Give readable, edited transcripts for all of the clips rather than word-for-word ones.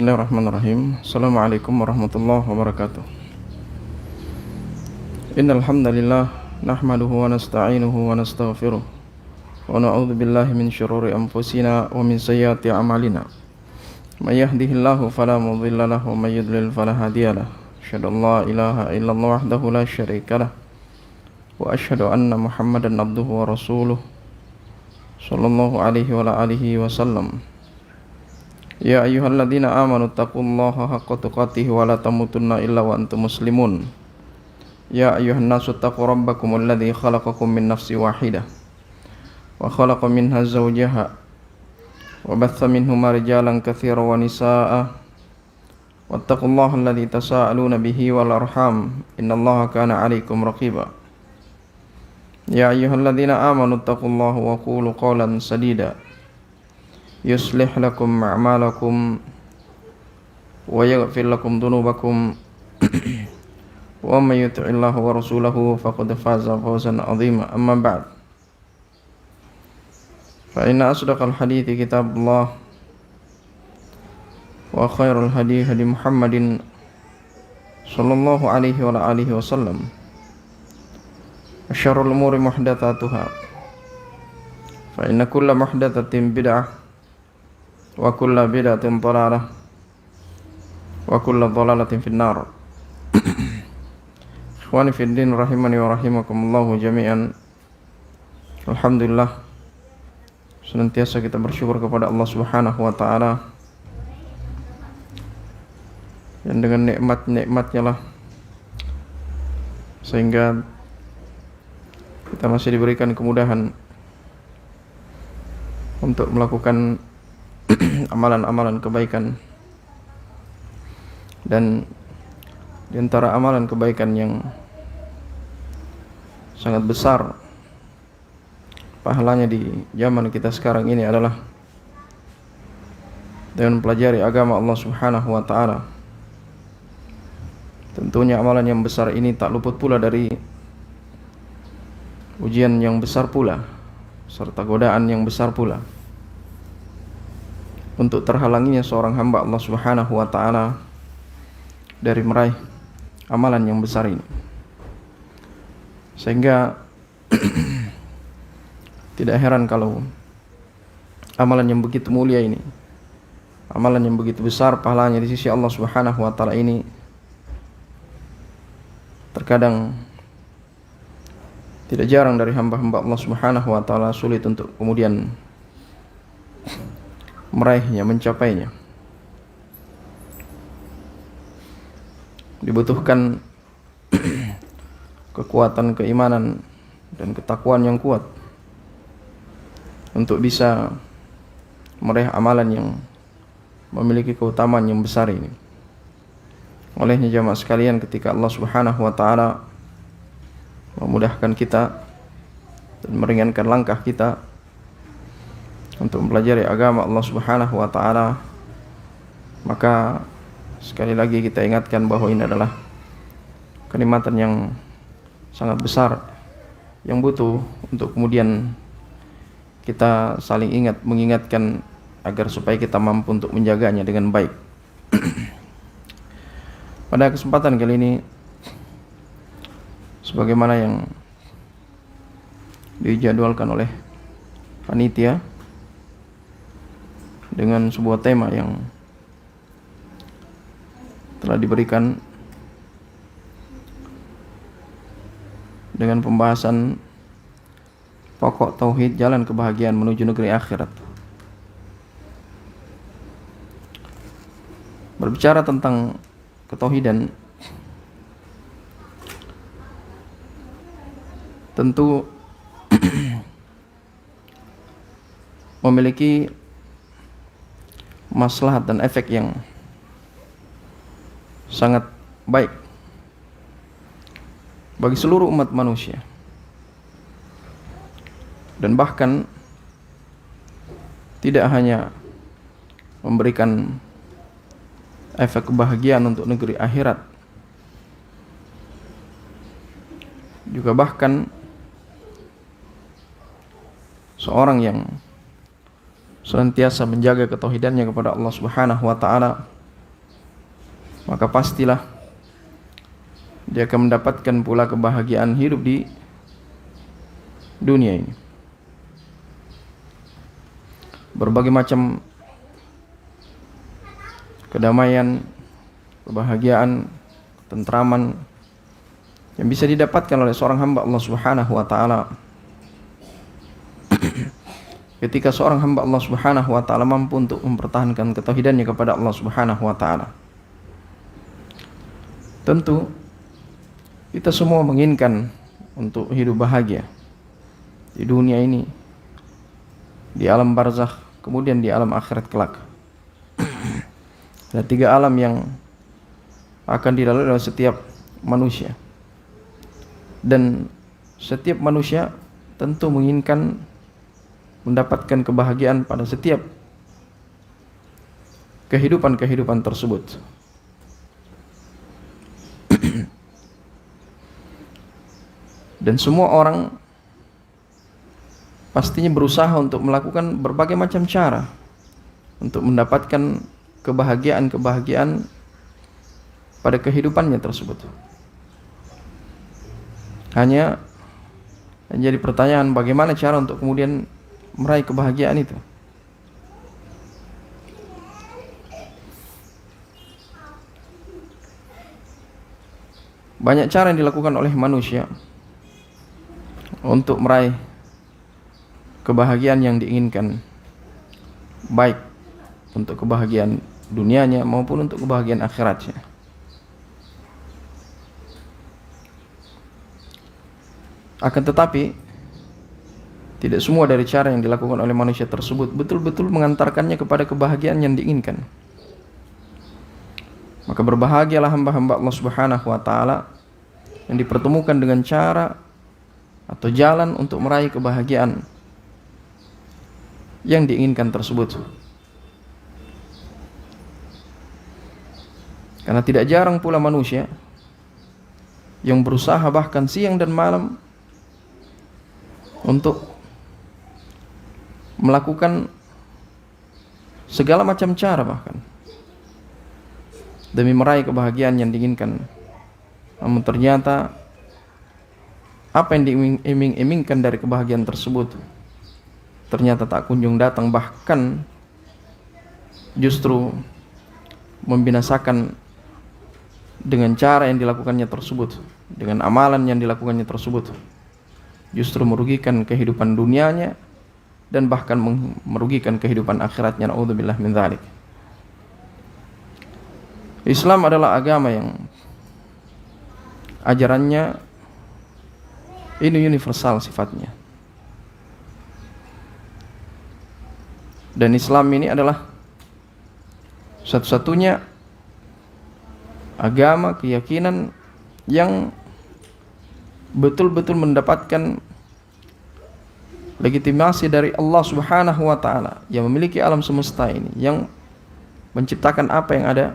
Bismillahirrahmanirrahim. Assalamualaikum warahmatullahi wabarakatuh. Innal hamdalillah nahmaduhu wa nasta'inuhu wa nastaghfiruh wa na'udzu billahi min syururi anfusina wa min sayyiati a'malina. May yahdihillahu fala mudilla lahu wa may yudlil fala hadiyalah. Asyhadu an la ilaha illallah wahdahu la syarika lah wa asyhadu anna Muhammadan abduhu wa rasuluh sallallahu alaihi wa alihi wasallam. Ya ayyuhalladzina amanu taqullaha haqqa tuqatih wa la tamutunna illa wa antum muslimun. Ya ayyuhan nasu taqu rabbakumul ladzi khalaqakum min nafsin wahidah wa khalaqa minha zawjaha wa batha minhuma rijalan katsiran wa nisaa'a wattaqullaha alladzi tasaaluna bihi wal arham innallaha kana 'alaikum raqiba. Ya ayyuhalladzina amanu taqullaha wa qulu qawlan sadida yuslih lakum a'malakum wa yaghfir lakum dhunubakum wa may yuti'illaha wa rasulahu faqad faza fawzan 'azima. Amma ba'd, fa inna asdaqal hadithi kitabullah wa khairul hadi hadi Muhammadin sallallahu alaihi wa alihi wasallam wa syarrul umuri muhdatsatuha fa inna kulla muhdatsatin bid'ah wa kulla bid'atin dhalalah wa kulla dhalalatin finnar. Ikhwani fid din rahimani wa rahimakumullah jami'an. Alhamdulillah, senantiasa kita bersyukur kepada Allah Subhanahu wa taala yang dengan nikmat-nikmatnya lah sehingga kita masih diberikan kemudahan untuk melakukan amalan-amalan kebaikan. Dan di antara amalan kebaikan yang sangat besar pahalanya di zaman kita sekarang ini adalah dengan mempelajari agama Allah Subhanahu wa taala. Tentunya amalan yang besar ini tak luput pula dari ujian yang besar pula serta godaan yang besar pula. Untuk terhalanginya seorang hamba Allah Subhanahu wa taala dari meraih amalan yang besar ini. Sehingga tidak heran kalau amalan yang begitu mulia ini, amalan yang begitu besar pahalanya di sisi Allah Subhanahu wa taala ini terkadang tidak jarang dari hamba-hamba Allah Subhanahu wa taala sulit untuk kemudian meraihnya, mencapainya. Dibutuhkan kekuatan keimanan dan ketakwaan yang kuat untuk bisa meraih amalan yang memiliki keutamaan yang besar ini. Olehnya jamaah sekalian, ketika Allah Subhanahu wa taala memudahkan kita dan meringankan langkah kita untuk mempelajari agama Allah Subhanahu wa taala, maka sekali lagi kita ingatkan bahwa ini adalah kenikmatan yang sangat besar yang butuh untuk kemudian kita saling mengingatkan agar supaya kita mampu untuk menjaganya dengan baik. Pada kesempatan kali ini, sebagaimana yang dijadwalkan oleh panitia dengan sebuah tema yang telah diberikan dengan pembahasan pokok tauhid jalan kebahagiaan menuju negeri akhirat. Berbicara tentang ketauhidan, tentu memiliki maslahat dan efek yang sangat baik bagi seluruh umat manusia, dan bahkan tidak hanya memberikan efek kebahagiaan untuk negeri akhirat, juga bahkan seorang yang senantiasa menjaga ketauhidannya kepada Allah Subhanahu wa taala maka pastilah dia akan mendapatkan pula kebahagiaan hidup di dunia ini. Berbagai macam kedamaian, kebahagiaan, ketentraman yang bisa didapatkan oleh seorang hamba Allah Subhanahu wa taala ketika seorang hamba Allah Subhanahu wa taala mampu untuk mempertahankan ketauhidannya kepada Allah Subhanahu wa taala. Tentu kita semua menginginkan untuk hidup bahagia di dunia ini, di alam barzakh, kemudian di alam akhirat kelak. Ada 3 alam yang akan dilalui oleh setiap manusia, dan setiap manusia tentu menginginkan mendapatkan kebahagiaan pada setiap kehidupan tersebut. Dan semua orang pastinya berusaha untuk melakukan berbagai macam cara untuk mendapatkan kebahagiaan pada kehidupannya tersebut. Hanya menjadi pertanyaan bagaimana cara untuk kemudian meraih kebahagiaan itu. Banyak cara yang dilakukan oleh manusia untuk meraih kebahagiaan yang diinginkan, baik untuk kebahagiaan dunianya maupun untuk kebahagiaan akhiratnya. Akan tetapi tidak semua dari cara yang dilakukan oleh manusia tersebut betul-betul mengantarkannya kepada kebahagiaan yang diinginkan. Maka berbahagialah hamba-hamba Allah Subhanahu wa taala yang dipertemukan dengan cara atau jalan untuk meraih kebahagiaan yang diinginkan tersebut. Karena tidak jarang pula manusia yang berusaha bahkan siang dan malam untuk melakukan segala macam cara bahkan demi meraih kebahagiaan yang diinginkan. Namun ternyata apa yang diiming-imingkan dari kebahagiaan tersebut ternyata tak kunjung datang, bahkan justru membinasakan dengan cara yang dilakukannya tersebut, dengan amalan yang dilakukannya tersebut. Justru merugikan kehidupan dunianya dan bahkan merugikan kehidupan akhiratnya. Na'udzubillah min dzalik. Islam adalah agama yang ajarannya ini universal sifatnya. Dan Islam ini adalah satu-satunya agama, keyakinan yang betul-betul mendapatkan legitimasi dari Allah Subhanahu wa taala yang memiliki alam semesta ini, yang menciptakan apa yang ada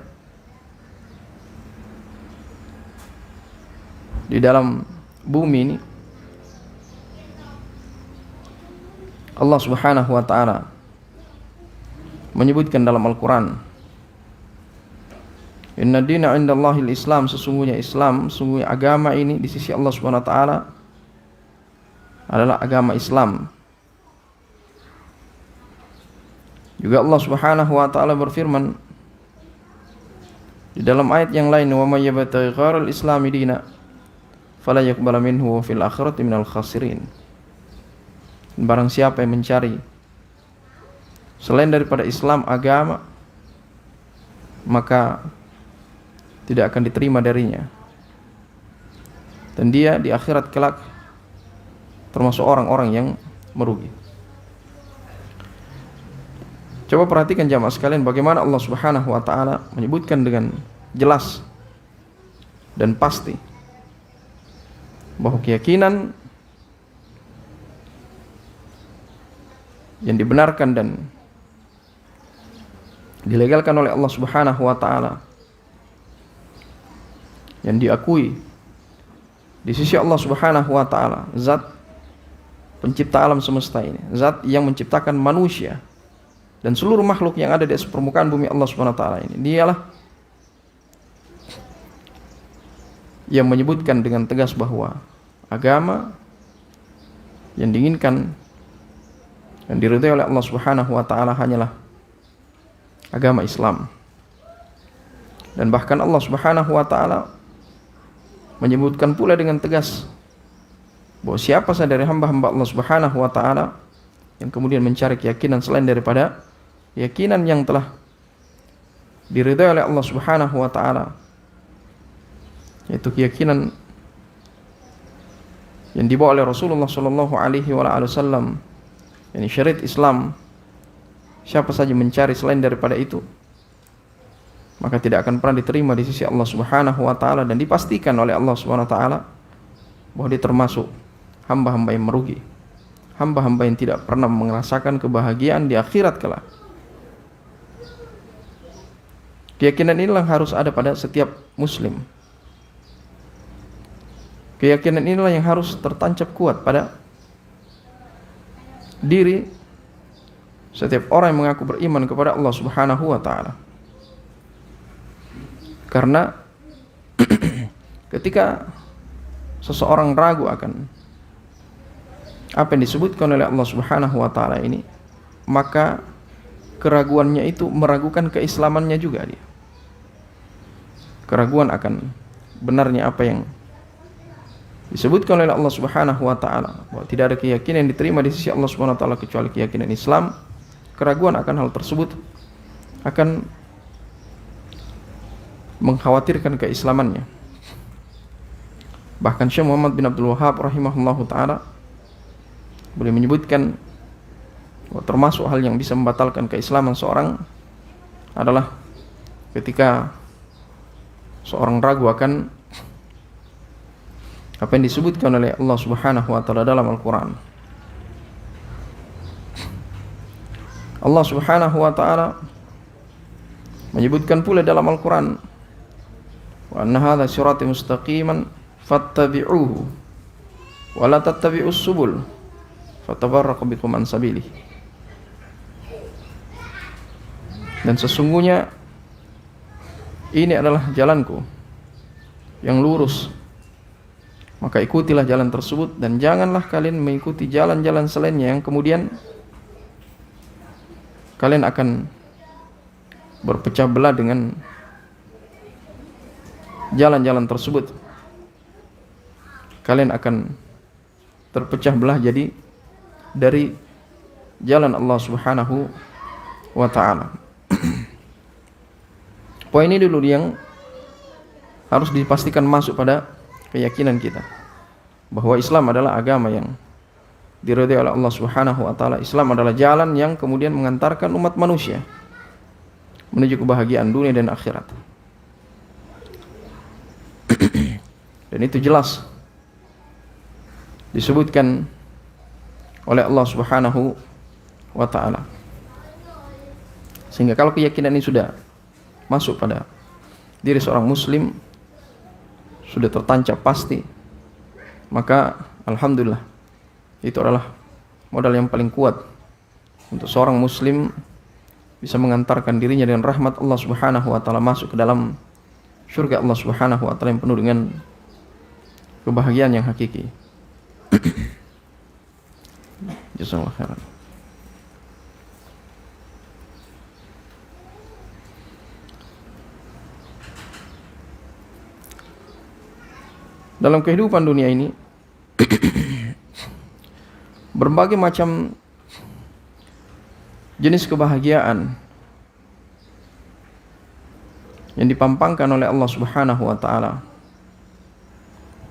di dalam bumi ini. Allah Subhanahu wa taala menyebutkan dalam Al-Qur'an, Inna dina indallahil Islam, sesungguhnya agama ini di sisi Allah Subhanahu wa taala adalah agama Islam. Juga Allah Subhanahu wa taala berfirman di dalam ayat yang lain, wa may yabtaghi ghairal islami dina fala yuqbal minhu fil akhirati minal khasirin. Barang siapa yang mencari selain daripada Islam agama, maka tidak akan diterima darinya, dan dia di akhirat kelak termasuk orang-orang yang merugi. Coba perhatikan jamaah sekalian bagaimana Allah Subhanahu wa taala menyebutkan dengan jelas dan pasti bahwa keyakinan yang dibenarkan dan dilegalkan oleh Allah Subhanahu wa taala, yang diakui di sisi Allah Subhanahu wa taala, zat pencipta alam semesta ini, zat yang menciptakan manusia dan seluruh makhluk yang ada di atas permukaan bumi Allah Subhanahu wa taala ini, dialah yang menyebutkan dengan tegas bahwa agama yang diinginkan dan diridhai oleh Allah Subhanahu wa taala hanyalah agama Islam. Dan bahkan Allah Subhanahu wa taala menyebutkan pula dengan tegas bahwa siapa saja dari hamba-hamba Allah Subhanahu wa taala yang kemudian mencari keyakinan selain daripada keyakinan yang telah diridhai oleh Allah Subhanahu wa taala, yaitu keyakinan yang dibawa oleh Rasulullah sallallahu alaihi wasallam, yakni syariat Islam, siapa saja mencari selain daripada itu, maka tidak akan pernah diterima di sisi Allah Subhanahu wa taala, dan dipastikan oleh Allah Subhanahu wa taala bahwa dia termasuk hamba-hamba yang merugi, hamba-hamba yang tidak pernah merasakan kebahagiaan di akhirat kelak. Keyakinan inilah harus ada pada setiap muslim. Keyakinan inilah yang harus tertancap kuat pada diri setiap orang yang mengaku beriman kepada Allah Subhanahu wa taala. Karena ketika seseorang ragu akan apa yang disebutkan oleh Allah Subhanahu wa taala ini, maka keraguannya itu meragukan keislamannya juga dia. Keraguan akan benarnya apa yang disebutkan oleh Allah Subhanahu wa taala, bahwa tidak ada keyakinan yang diterima di sisi Allah Subhanahu wa taala kecuali keyakinan Islam. Keraguan akan hal tersebut akan mengkhawatirkan keislamannya. Bahkan Syekh Muhammad bin Abdul Wahhab rahimahullahu taala boleh menyebutkan bahwa termasuk hal yang bisa membatalkan keislaman seorang adalah ketika seorang ragu akan apa yang disebutkan oleh Allah Subhanahu wa taala dalam Al-Qur'an. Allah Subhanahu wa taala menyebutkan pula dalam Al-Qur'an, wa anna hadza sirati mustaqiman fattabi'uhu wa la tattabi'us subul fatafarraqu bikum an sabilih. Dan sesungguhnya ini adalah jalanku yang lurus, maka ikutilah jalan tersebut, dan janganlah kalian mengikuti jalan-jalan selainnya yang kemudian kalian akan berpecah belah dengan jalan-jalan tersebut. Kalian akan terpecah belah jadi dari jalan Allah Subhanahu wa taala. Poin ini dulu yang harus dipastikan masuk pada keyakinan kita, bahwa Islam adalah agama yang diridhai oleh Allah Subhanahu wa taala. Islam adalah jalan yang kemudian mengantarkan umat manusia menuju kebahagiaan dunia dan akhirat. Dan itu jelas disebutkan oleh Allah Subhanahu wa taala. Sehingga kalau keyakinan ini sudah masuk pada diri seorang muslim, sudah tertancap pasti, maka alhamdulillah itu adalah modal yang paling kuat untuk seorang muslim bisa mengantarkan dirinya dengan rahmat Allah Subhanahu wa taala masuk ke dalam surga Allah Subhanahu wa taala yang penuh dengan kebahagiaan yang hakiki. Jazakallahu khairan. Dalam kehidupan dunia ini berbagai macam jenis kebahagiaan yang dipampangkan oleh Allah Subhanahu wa taala,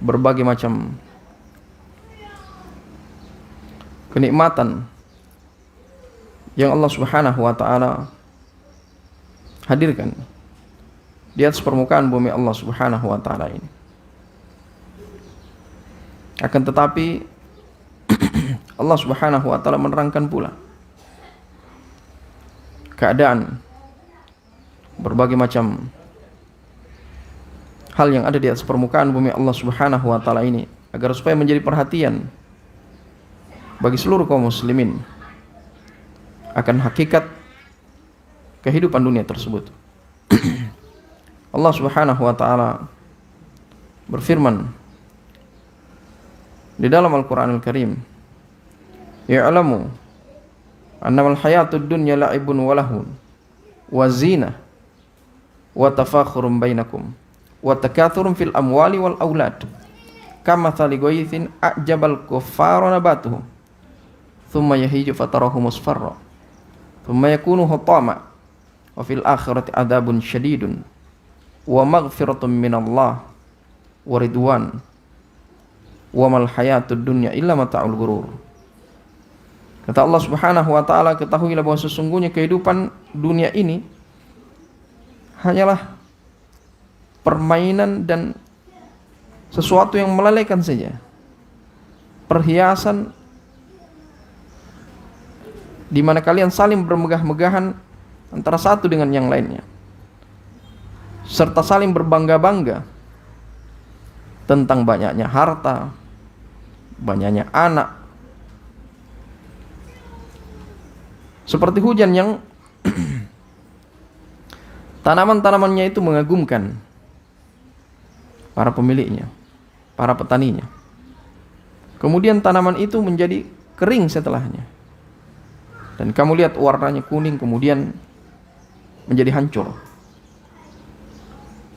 berbagai macam kenikmatan yang Allah Subhanahu wa taala hadirkan di atas permukaan bumi Allah Subhanahu wa taala ini. Akan tetapi Allah Subhanahu wa taala menerangkan pula keadaan berbagai macam hal yang ada di atas permukaan bumi Allah Subhanahu wa taala ini, agar supaya menjadi perhatian bagi seluruh kaum muslimin akan hakikat kehidupan dunia tersebut. Allah Subhanahu wa taala berfirman di dalam Al-Qur'anul Karim, "Ya'lamu annamal hayatud dunya la'ibun wa lahun wa zinah wa tafakhurun bainakum wa takathurun fil amwali wal aulad kamathali ghaythin a'jabal kuffara nabatuhu thumma yahiju fatarahu musfarra thumma yakunu hutama wa fil akhirati adzabun syadidun wa maghfiratun minallah wa ridwan wa mal hayatud dunya illa mata'ul ghurur." Kata Allah Subhanahu wa taala, ketahuilah bahwa sesungguhnya kehidupan dunia ini hanyalah permainan dan sesuatu yang melalaikan saja. Perhiasan di mana kalian saling bermegah-megahan antara satu dengan yang lainnya, serta saling berbangga-bangga tentang banyaknya harta, banyaknya anak, seperti hujan yang tanaman-tanamannya itu mengagumkan para pemiliknya, para petaninya. Kemudian tanaman itu menjadi kering setelahnya, dan kamu lihat warnanya kuning, kemudian menjadi hancur.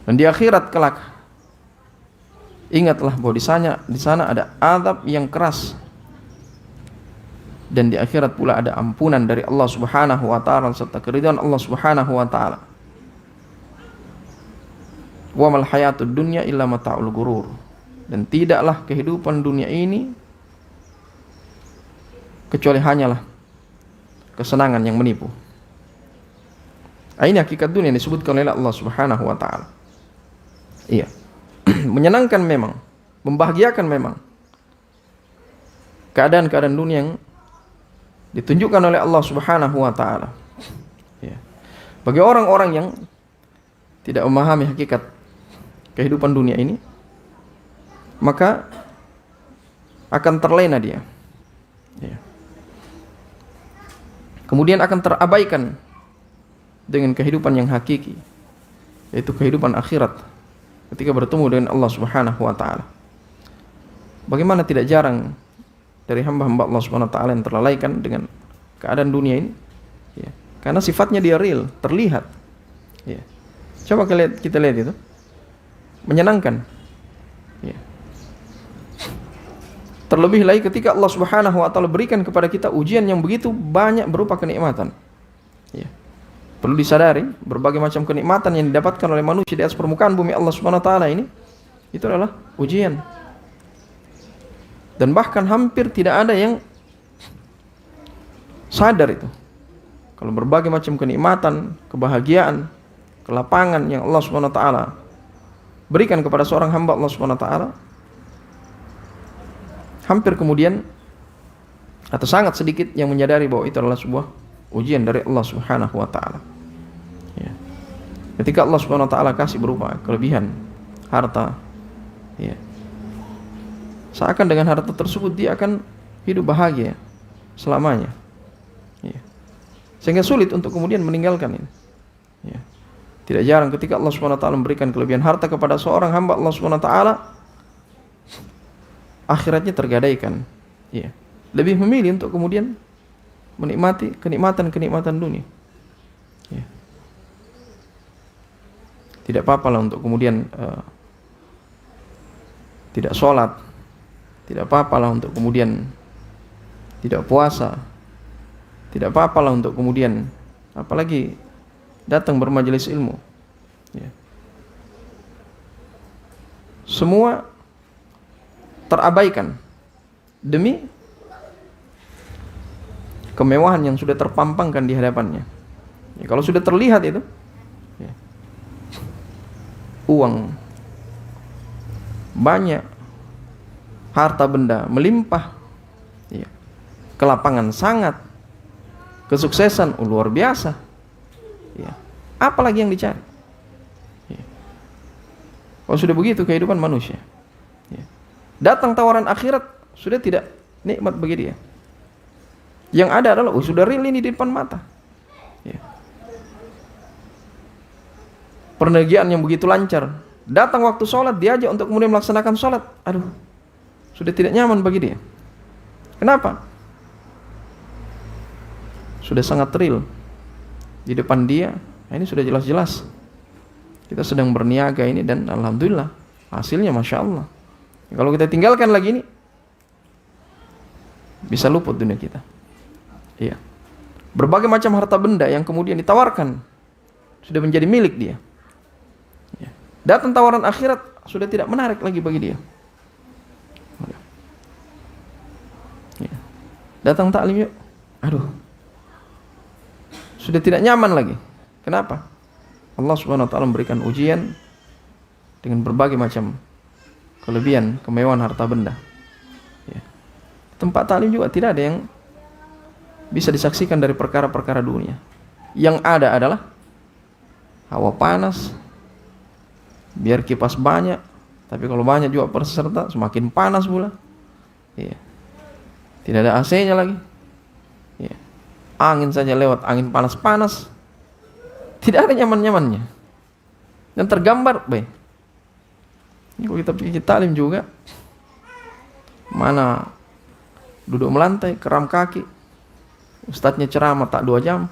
Dan di akhirat kelak, ingatlah bahwa di sana ada azab yang keras, dan di akhirat pula ada ampunan dari Allah Subhanahu wa taala serta keridhaan Allah Subhanahu wa taala. Wa mal hayatud dunya illa mata'ul ghurur. Dan tidaklah kehidupan dunia ini kecuali hanyalah kesenangan yang menipu. Ini hakikat dunia yang disebutkan oleh Allah Subhanahu wa taala. Iya. Menyenangkan memang, membahagiakan memang keadaan-keadaan dunia yang ditunjukkan oleh Allah Subhanahu wa taala. Ya. Bagi orang-orang yang tidak memahami hakikat kehidupan dunia ini, maka akan terlena dia. Ya. Kemudian akan terabaikan dengan kehidupan yang hakiki, yaitu kehidupan akhirat ketika bertemu dengan Allah Subhanahu wa taala. Bagaimana tidak jarang dari hamba-hamba Allah Subhanahu wa taala yang terlalaikan dengan keadaan dunia ini, ya, karena sifatnya dia real, terlihat. Ya. Coba kita lihat itu, menyenangkan. Ya. Terlebih lagi ketika Allah Subhanahu wa taala berikan kepada kita ujian yang begitu banyak berupa kenikmatan. Ya. Perlu disadari, berbagai macam kenikmatan yang didapatkan oleh manusia di atas permukaan bumi Allah Subhanahu wa taala ini, itu adalah ujian. Dan bahkan hampir tidak ada yang sadar itu. Kalau berbagai macam kenikmatan, kebahagiaan, kelapangan yang Allah Subhanahu wa taala berikan kepada seorang hamba Allah Subhanahu wa taala, hampir kemudian atau sangat sedikit yang menyadari bahwa itu adalah sebuah ujian dari Allah Subhanahu wa taala. Ya. Ketika Allah Subhanahu wa taala kasih berupa kelebihan harta, ya, seakan dengan harta tersebut dia akan hidup bahagia selamanya. Ya. Sehingga sulit untuk kemudian meninggalkan ini. Ya. Tidak jarang ketika Allah Subhanahu wa taala memberikan kelebihan harta kepada seorang hamba Allah Subhanahu wa taala, akhiratnya tergadaikan. Ya. Lebih memilih untuk kemudian menikmati kenikmatan-kenikmatan dunia. Ya. Tidak apa-apalah untuk kemudian tidak sholat, tidak apa-apalah untuk kemudian tidak puasa, tidak apa-apalah untuk kemudian apalagi datang bermajelis ilmu. Ya. Semua terabaikan demi kemewahan yang sudah terpampangkan di hadapannya. Ya, kalau sudah terlihat itu, ya, uang banyak, harta benda melimpah, ya, kelapangan sangat, kesuksesan luar biasa, ya, apalagi yang dicari? Ya. Kalau sudah begitu kehidupan manusia, ya, datang tawaran akhirat sudah tidak nikmat bagi dia. Yang ada adalah sudah real ini di depan mata. Ya. Perniagaan yang begitu lancar, Datang waktu sholat, diajak untuk kemudian melaksanakan sholat. Aduh, sudah tidak nyaman bagi dia. Kenapa? Sudah sangat real di depan dia. Nah, ini sudah jelas-jelas kita sedang berniaga ini, dan alhamdulillah hasilnya masya Allah. Kalau kita tinggalkan lagi ini, bisa luput dunia kita. Iya. Berbagai macam harta benda yang kemudian ditawarkan sudah menjadi milik dia. Ya. Datang tawaran akhirat sudah tidak menarik lagi bagi dia. Ya. Datang taklim yuk, aduh, sudah tidak nyaman lagi. Kenapa? Allah Subhanahu wa taala memberikan ujian dengan berbagai macam kelebihan, kemewahan harta benda. Ya. Tempat taklim juga tidak ada yang bisa disaksikan dari perkara-perkara dunia. Yang ada adalah hawa panas, biar kipas banyak, tapi kalau banyak juga peserta semakin panas pula. Ya. Tidak ada AC-nya lagi. Ya. Angin saja lewat, angin panas-panas. Tidak ada nyaman-nyamannya. Dan tergambar, baik. Kalau kita pergi taklim juga, mana duduk melantai, keram kaki. Ustadznya ceramah tak 2 jam.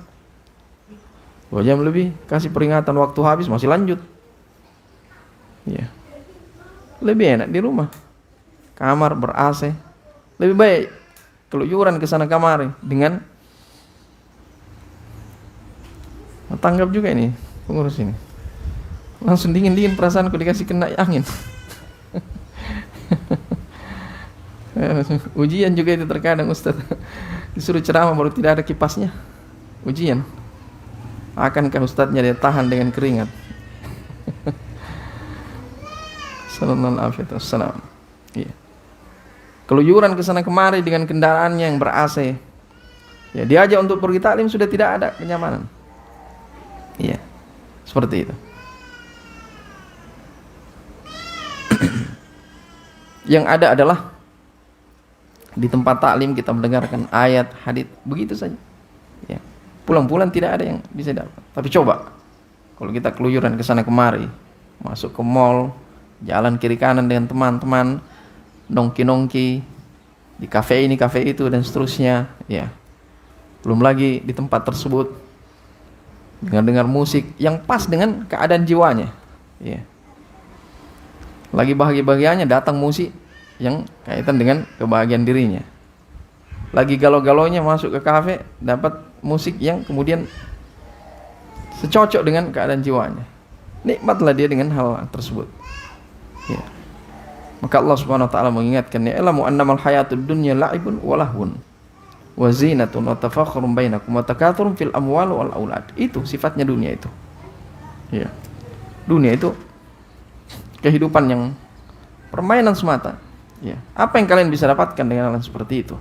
2 jam lebih, kasih peringatan waktu habis masih lanjut. Ya. Lebih enak di rumah. Kamar ber-AC. Lebih baik keluyuran ke sana kemari dengan tanggap juga ini pengurus ini. Langsung dingin-dingin perasaanku dikasih kena angin. Ujian juga itu terkadang Ustaz. Disuruh ceramah baru tidak ada kipasnya. Ujian. Akankah ustadznya dia tahan dengan keringat? Sallallahu alaihi wasallam. Iya. Keluyuran ke sana kemari dengan kendaraannya yang ber-AC. Ya, diajak untuk pergi taklim sudah tidak ada kenyamanan. Iya. Seperti itu. Yang ada adalah di tempat taklim kita mendengarkan ayat, hadits, begitu saja. Ya. Pulang-pulang tidak ada yang bisa dapat. Tapi coba kalau kita keluyuran ke sana kemari, masuk ke mall, jalan kiri kanan dengan teman-teman, nongki-nongki di kafe ini, kafe itu dan seterusnya, ya. Belum lagi di tempat tersebut dengar musik yang pas dengan keadaan jiwanya, ya. Lagi bahagia-bahagianya datang musik yang kaitan dengan kebahagiaan dirinya. Lagi galau-galaunya masuk ke kafe, dapat musik yang kemudian secocok dengan keadaan jiwanya. Nikmatlah dia dengan hal tersebut. Ya. Maka Allah Subhanahu wa taala mengingatkan, ya ilamu annamal hayatud dunya la'ibun wa lahwun wa zinatun wa tafakhurun bainakum wa takatsurun fil amwal wal aulad. Itu sifatnya dunia itu. Ya. Dunia itu kehidupan yang permainan semata. Ya. Apa yang kalian bisa dapatkan dengan hal seperti itu?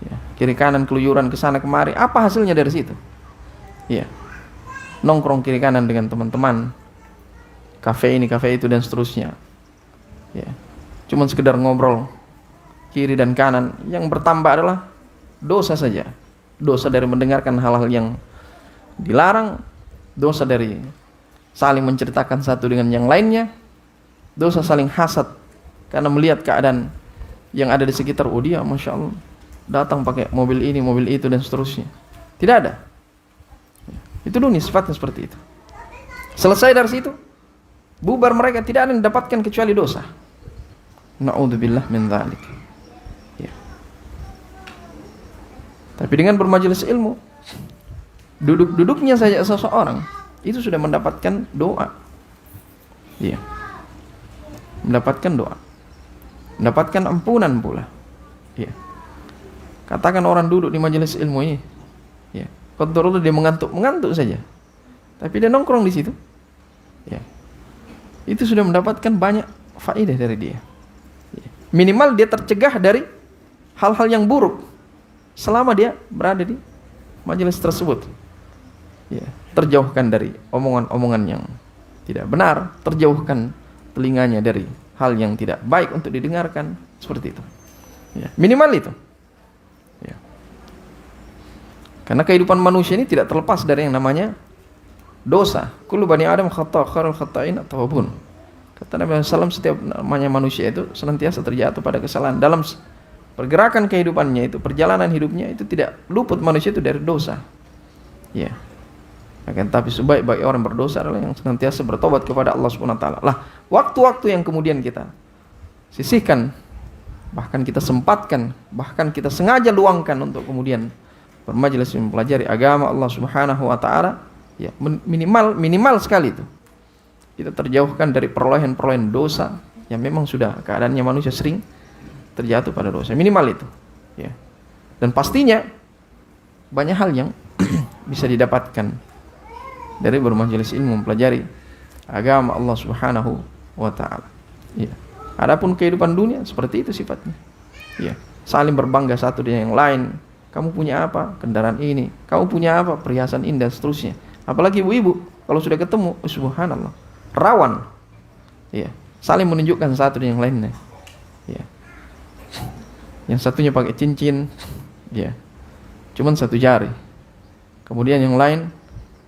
Ya. Kiri kanan keluyuran ke sana kemari, apa hasilnya dari situ? Ya. Nongkrong kiri kanan dengan teman-teman, kafe ini, kafe itu dan seterusnya. Ya. Cuman sekedar ngobrol kiri dan kanan, yang bertambah adalah dosa saja. Dosa dari mendengarkan hal-hal yang dilarang, dosa dari saling menceritakan satu dengan yang lainnya, dosa saling hasad karena melihat keadaan yang ada di sekitar. Oh dia Masya Allah datang pakai mobil ini, mobil itu dan seterusnya. Tidak ada. Itu dunia sifatnya seperti itu. Selesai dari situ, bubar mereka, tidak ada yang dapatkan kecuali dosa. Na'udzubillah min dzalik. Ya. Tapi dengan bermajelis ilmu, duduk-duduknya saja seseorang itu sudah mendapatkan doa. Iya. Mendapatkan doa. Mendapatkan ampunan pula. Iya. Katakan orang duduk di majelis ilmu ini, ya, qadarullah dia mengantuk saja. Tapi dia nongkrong di situ. Ya. Itu sudah mendapatkan banyak faedah dari dia. Ya. Minimal dia tercegah dari hal-hal yang buruk selama dia berada di majelis tersebut. Ya. Terjauhkan dari omongan-omongan yang tidak benar, terjauhkan telinganya dari hal yang tidak baik untuk didengarkan, seperti itu. Ya. Minimal itu. Ya. Karena kehidupan manusia ini tidak terlepas dari yang namanya dosa. Kullu bani Adam khata' khairul khata'in at-tawwabun. Kata Nabi SAW, setiap namanya manusia itu senantiasa terjatuh pada kesalahan. Dalam pergerakan kehidupannya itu, perjalanan hidupnya itu tidak luput manusia itu dari dosa. Ya. Akan tapi sebaik-baik orang berdosa adalah yang senantiasa bertobat kepada Allah Subhanahu wa taala. Lah, waktu-waktu yang kemudian kita sisihkan, bahkan kita sempatkan, bahkan kita sengaja luangkan untuk kemudian bermajelis mempelajari agama Allah Subhanahu wa taala, ya minimal sekali itu. Kita terjauhkan dari perolohan-perolohan dosa yang memang sudah keadaannya manusia sering terjatuh pada dosa. Minimal itu, ya. Dan pastinya banyak hal yang bisa didapatkan dari bermajelis ilmu mempelajari agama Allah Subhanahu wa taala. Ya. Adapun kehidupan dunia seperti itu sifatnya. Ya, saling berbangga satu dengan yang lain. Kamu punya apa? Kendaraan ini. Kamu punya apa? Perhiasan indah, seterusnya. Apalagi ibu-ibu kalau sudah ketemu, subhanallah, rawan. Ya, saling menunjukkan satu dengan yang lainnya. Ya. Yang satunya pakai cincin, ya. Cuman satu jari. Kemudian yang lain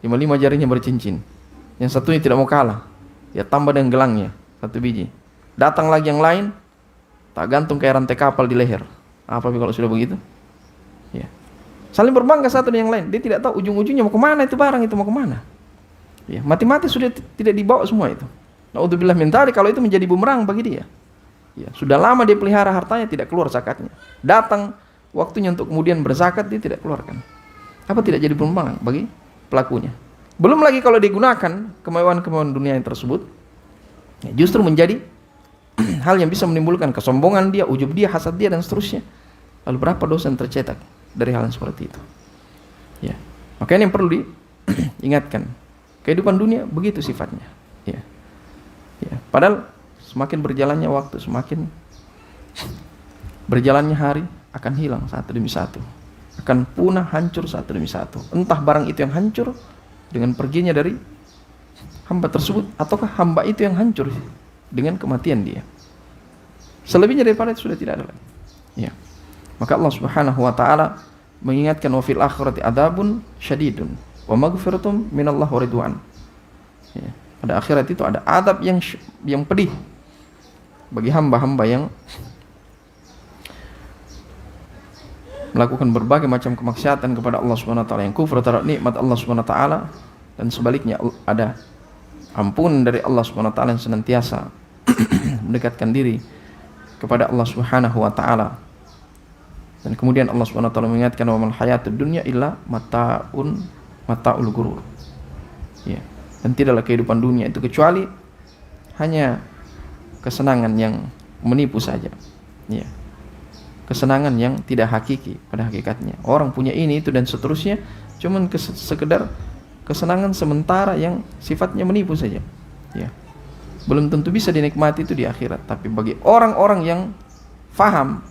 5 jarinya bercincin. Yang satunya tidak mau kalah. Ya, tambah dengan gelangnya, 1 biji. Datang lagi yang lain, tak gantung kayak rantai kapal di leher. Apa kalau sudah begitu? Ya. Saling berbangga satu dengan yang lain. Dia tidak tahu ujung-ujungnya mau kemana itu barang itu mau kemana. Ya, mati-mati sudah tidak dibawa semua itu. Naudzubillah min dzalik, kalau itu menjadi bumerang bagi dia. Ya, sudah lama dia pelihara hartanya tidak keluar zakatnya. Datang waktunya untuk kemudian berzakat dia tidak keluarkan. Apa tidak jadi bumerang bagi pelakunya? Belum lagi kalau digunakan kemewahan-kemewahan dunia yang tersebut, ya, justru menjadi hal yang bisa menimbulkan kesombongan dia, ujub dia, hasad dia dan seterusnya. Lalu berapa dosa yang tercetak dari hal yang seperti itu? Ya, makanya yang perlu diingatkan, kehidupan dunia begitu sifatnya. Ya, ya. Padahal semakin berjalannya waktu, semakin berjalannya hari akan hilang satu demi satu, akan punah, hancur satu demi satu. Entah barang itu yang hancur dengan perginya dari hamba tersebut, ataukah hamba itu yang hancur dengan kematian dia. Selebihnya daripada itu sudah tidak ada lagi. Ya. Maka Allah Subhanahu wa taala mengingatkan, wa fil akhirati adzabun syadidun wa maghfiratum minallah wa ridwan. Ya. Pada akhirat itu ada adab yang pedih bagi hamba-hamba yang melakukan berbagai macam kemaksiatan kepada Allah Subhanahu wa taala, yang kufur terhadap nikmat Allah Subhanahu wa taala, dan sebaliknya ada ampunan dari Allah Subhanahu wa taala yang senantiasa mendekatkan diri kepada Allah Subhanahu wa taala. Dan kemudian Allah Subhanahu wa taala mengingatkan, wa mal hayatud dunya illa mataul ghurur. Ya. Dan tidaklah kehidupan dunia itu kecuali hanya kesenangan yang menipu saja. Ya. Kesenangan yang tidak hakiki pada hakikatnya. Orang punya ini itu dan seterusnya, cuman sekedar kesenangan sementara yang sifatnya menipu saja. Ya. Belum tentu bisa dinikmati itu di akhirat. Tapi bagi orang-orang yang faham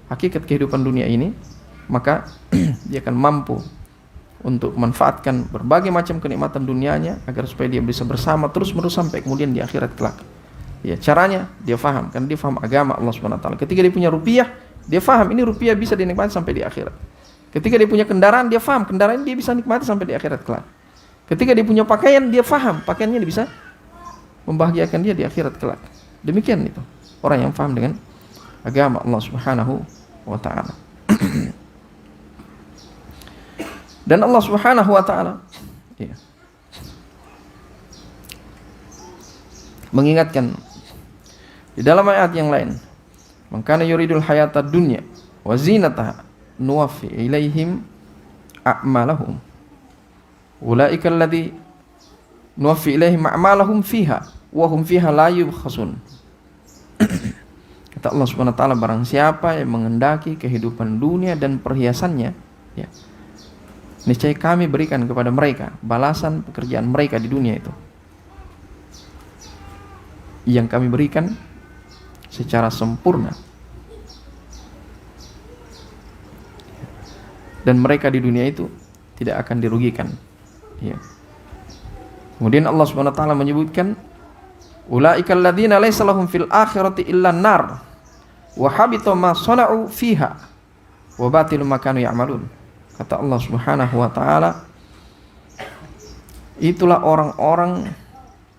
hakikat kehidupan dunia ini, maka dia akan mampu untuk memanfaatkan berbagai macam kenikmatan dunianya agar supaya dia bisa bersama terus-menerus sampai kemudian di akhirat kelak. Ya, caranya dia faham, karena dia faham agama Allah Subhanahu wa taala. Ketika dia punya rupiah, dia faham ini rupiah bisa dinikmati sampai di akhirat. Ketika dia punya kendaraan, dia faham kendaraan dia bisa nikmati sampai di akhirat kelak. Ketika dia punya pakaian, dia faham pakaiannya dia bisa membahagiakan dia di akhirat kelak. Demikian itu orang yang faham dengan agama Allah Subhanahu wa taala. Dan Allah Subhanahu wa taala, ya, mengingatkan di dalam ayat yang lain, man kana yuridul hayatad dunya wa zinataha nuwaffi ilaihim a'malahum ulaika alladzi nuwaffi ilaihim a'malahum fiha wa hum fiha la yubkhasun. Kata Allah Subhanahu wa taala, barang siapa yang mengendaki kehidupan dunia dan perhiasannya, ya, niscaya kami berikan kepada mereka balasan pekerjaan mereka di dunia itu, yang kami berikan secara sempurna, dan mereka di dunia itu tidak akan dirugikan. Ya. Kemudian Allah Subhanahu wa taala menyebutkan, ulaikal ladzina laisa lahum fil akhirati illa nar wa habita ma sana'u fiha wa batilu ma kanu ya'malun. Kata Allah Subhanahu wa taala, itulah orang-orang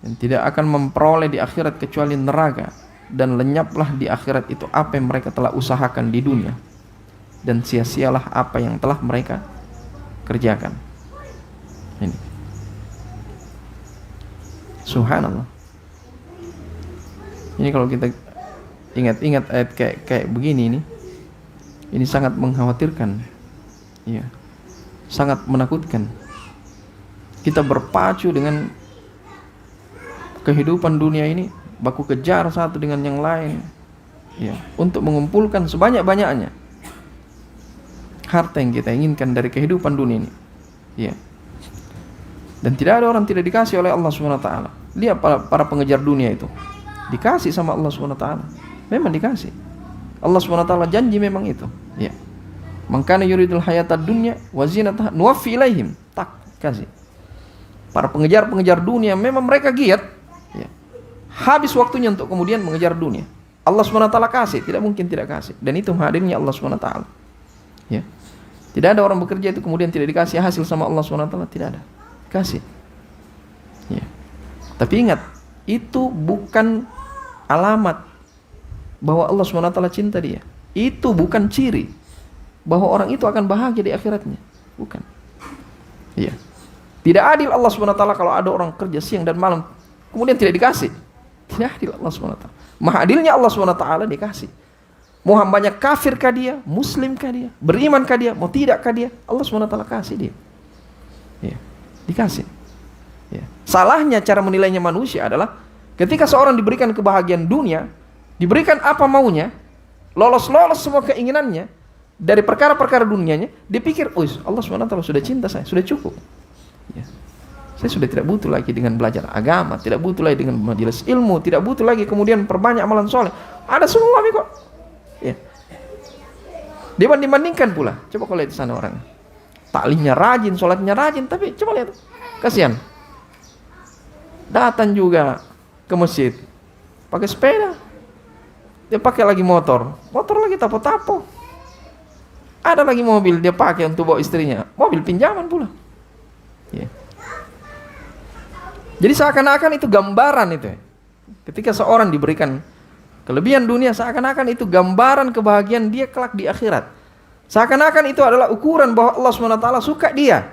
dan tidak akan memperoleh di akhirat kecuali neraka, dan lenyaplah di akhirat itu apa yang mereka telah usahakan di dunia, dan sia-sialah apa yang telah mereka kerjakan. Ini subhanallah. Ini kalau kita ingat-ingat ayat kayak begini ini sangat mengkhawatirkan, ya, sangat menakutkan. Kita berpacu dengan kehidupan dunia ini, baku kejar satu dengan yang lain, ya, untuk mengumpulkan sebanyak-banyaknya harta yang kita inginkan dari kehidupan dunia ini, ya. Dan tidak ada orang tidak dikasih oleh Allah SWT. Lihat para pengejar dunia itu, dikasih sama Allah SWT. Memang dikasih. Allah SWT janji memang itu, ya. Man kana yuridul hayatad dunya wa zinataha nuwaffi ilaihim, tak kasih. Para pengejar dunia memang mereka giat, ya. Habis waktunya untuk kemudian mengejar dunia. Allah SWT kasih, tidak mungkin tidak kasih. Dan itu hadirnya Allah SWT, ya. Tidak ada orang bekerja itu kemudian tidak dikasih hasil sama Allah SWT, tidak ada. Kasih, ya. Tapi ingat, itu bukan alamat bahwa Allah SWT cinta dia. Itu bukan ciri bahwa orang itu akan bahagia di akhiratnya. Bukan, ya. Tidak adil Allah SWT kalau ada orang kerja siang dan malam kemudian tidak dikasih. Tidak adil Allah SWT. Maha adilnya Allah SWT, dikasih. Mau hambanya kafir kah dia, muslim kah dia, beriman kah dia, mau tidak kah dia, Allah SWT kasih dia, ya. Dikasih, ya. Salahnya cara menilainya manusia adalah ketika seorang diberikan kebahagiaan dunia, diberikan apa maunya, lolos semua keinginannya dari perkara-perkara dunianya, dipikir, oh Allah SWT sudah cinta saya, sudah cukup, ya. Saya sudah tidak butuh lagi dengan belajar agama, tidak butuh lagi dengan majelis ilmu, tidak butuh lagi kemudian perbanyak amalan soleh, ada semua kok, ya. Dia banding-bandingkan pula. Coba kalau lihat di sana orang, taklimnya rajin, sholatnya rajin, tapi coba lihat, kasihan. Datang juga ke masjid pakai sepeda, dia pakai lagi motor lagi tapo-tapo. Ada lagi mobil dia pakai untuk bawa istrinya, mobil pinjaman pula, ya. Jadi seakan-akan itu gambaran itu, ketika seorang diberikan kelebihan dunia, seakan-akan itu gambaran kebahagiaan dia kelak di akhirat. Seakan-akan itu adalah ukuran bahwa Allah SWT suka dia.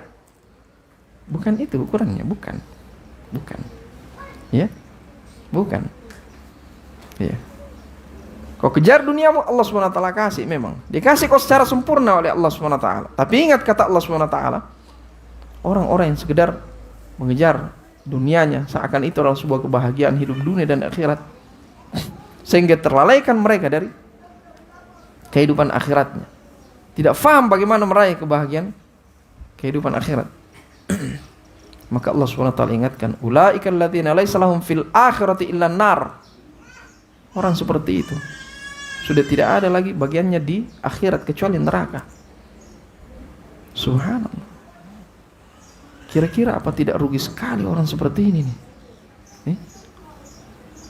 Bukan itu ukurannya, bukan. Ya, bukan. Ya. Kau kejar duniamu, Allah SWT kasih memang. Dikasih kau secara sempurna oleh Allah SWT. Tapi ingat kata Allah SWT, orang-orang yang sekedar mengejar dunianya, seakan itu adalah sebuah kebahagiaan hidup dunia dan akhirat, sehingga terlalaikan mereka dari kehidupan akhiratnya. Tidak faham bagaimana meraih kebahagiaan kehidupan akhirat. Maka Allah SWT ingatkan, ulaika alladziina laisa lahum fil akhirati illa nar. Orang seperti itu sudah tidak ada lagi bagiannya di akhirat kecuali neraka. Subhanallah. Kira-kira apa tidak rugi sekali orang seperti ini nih?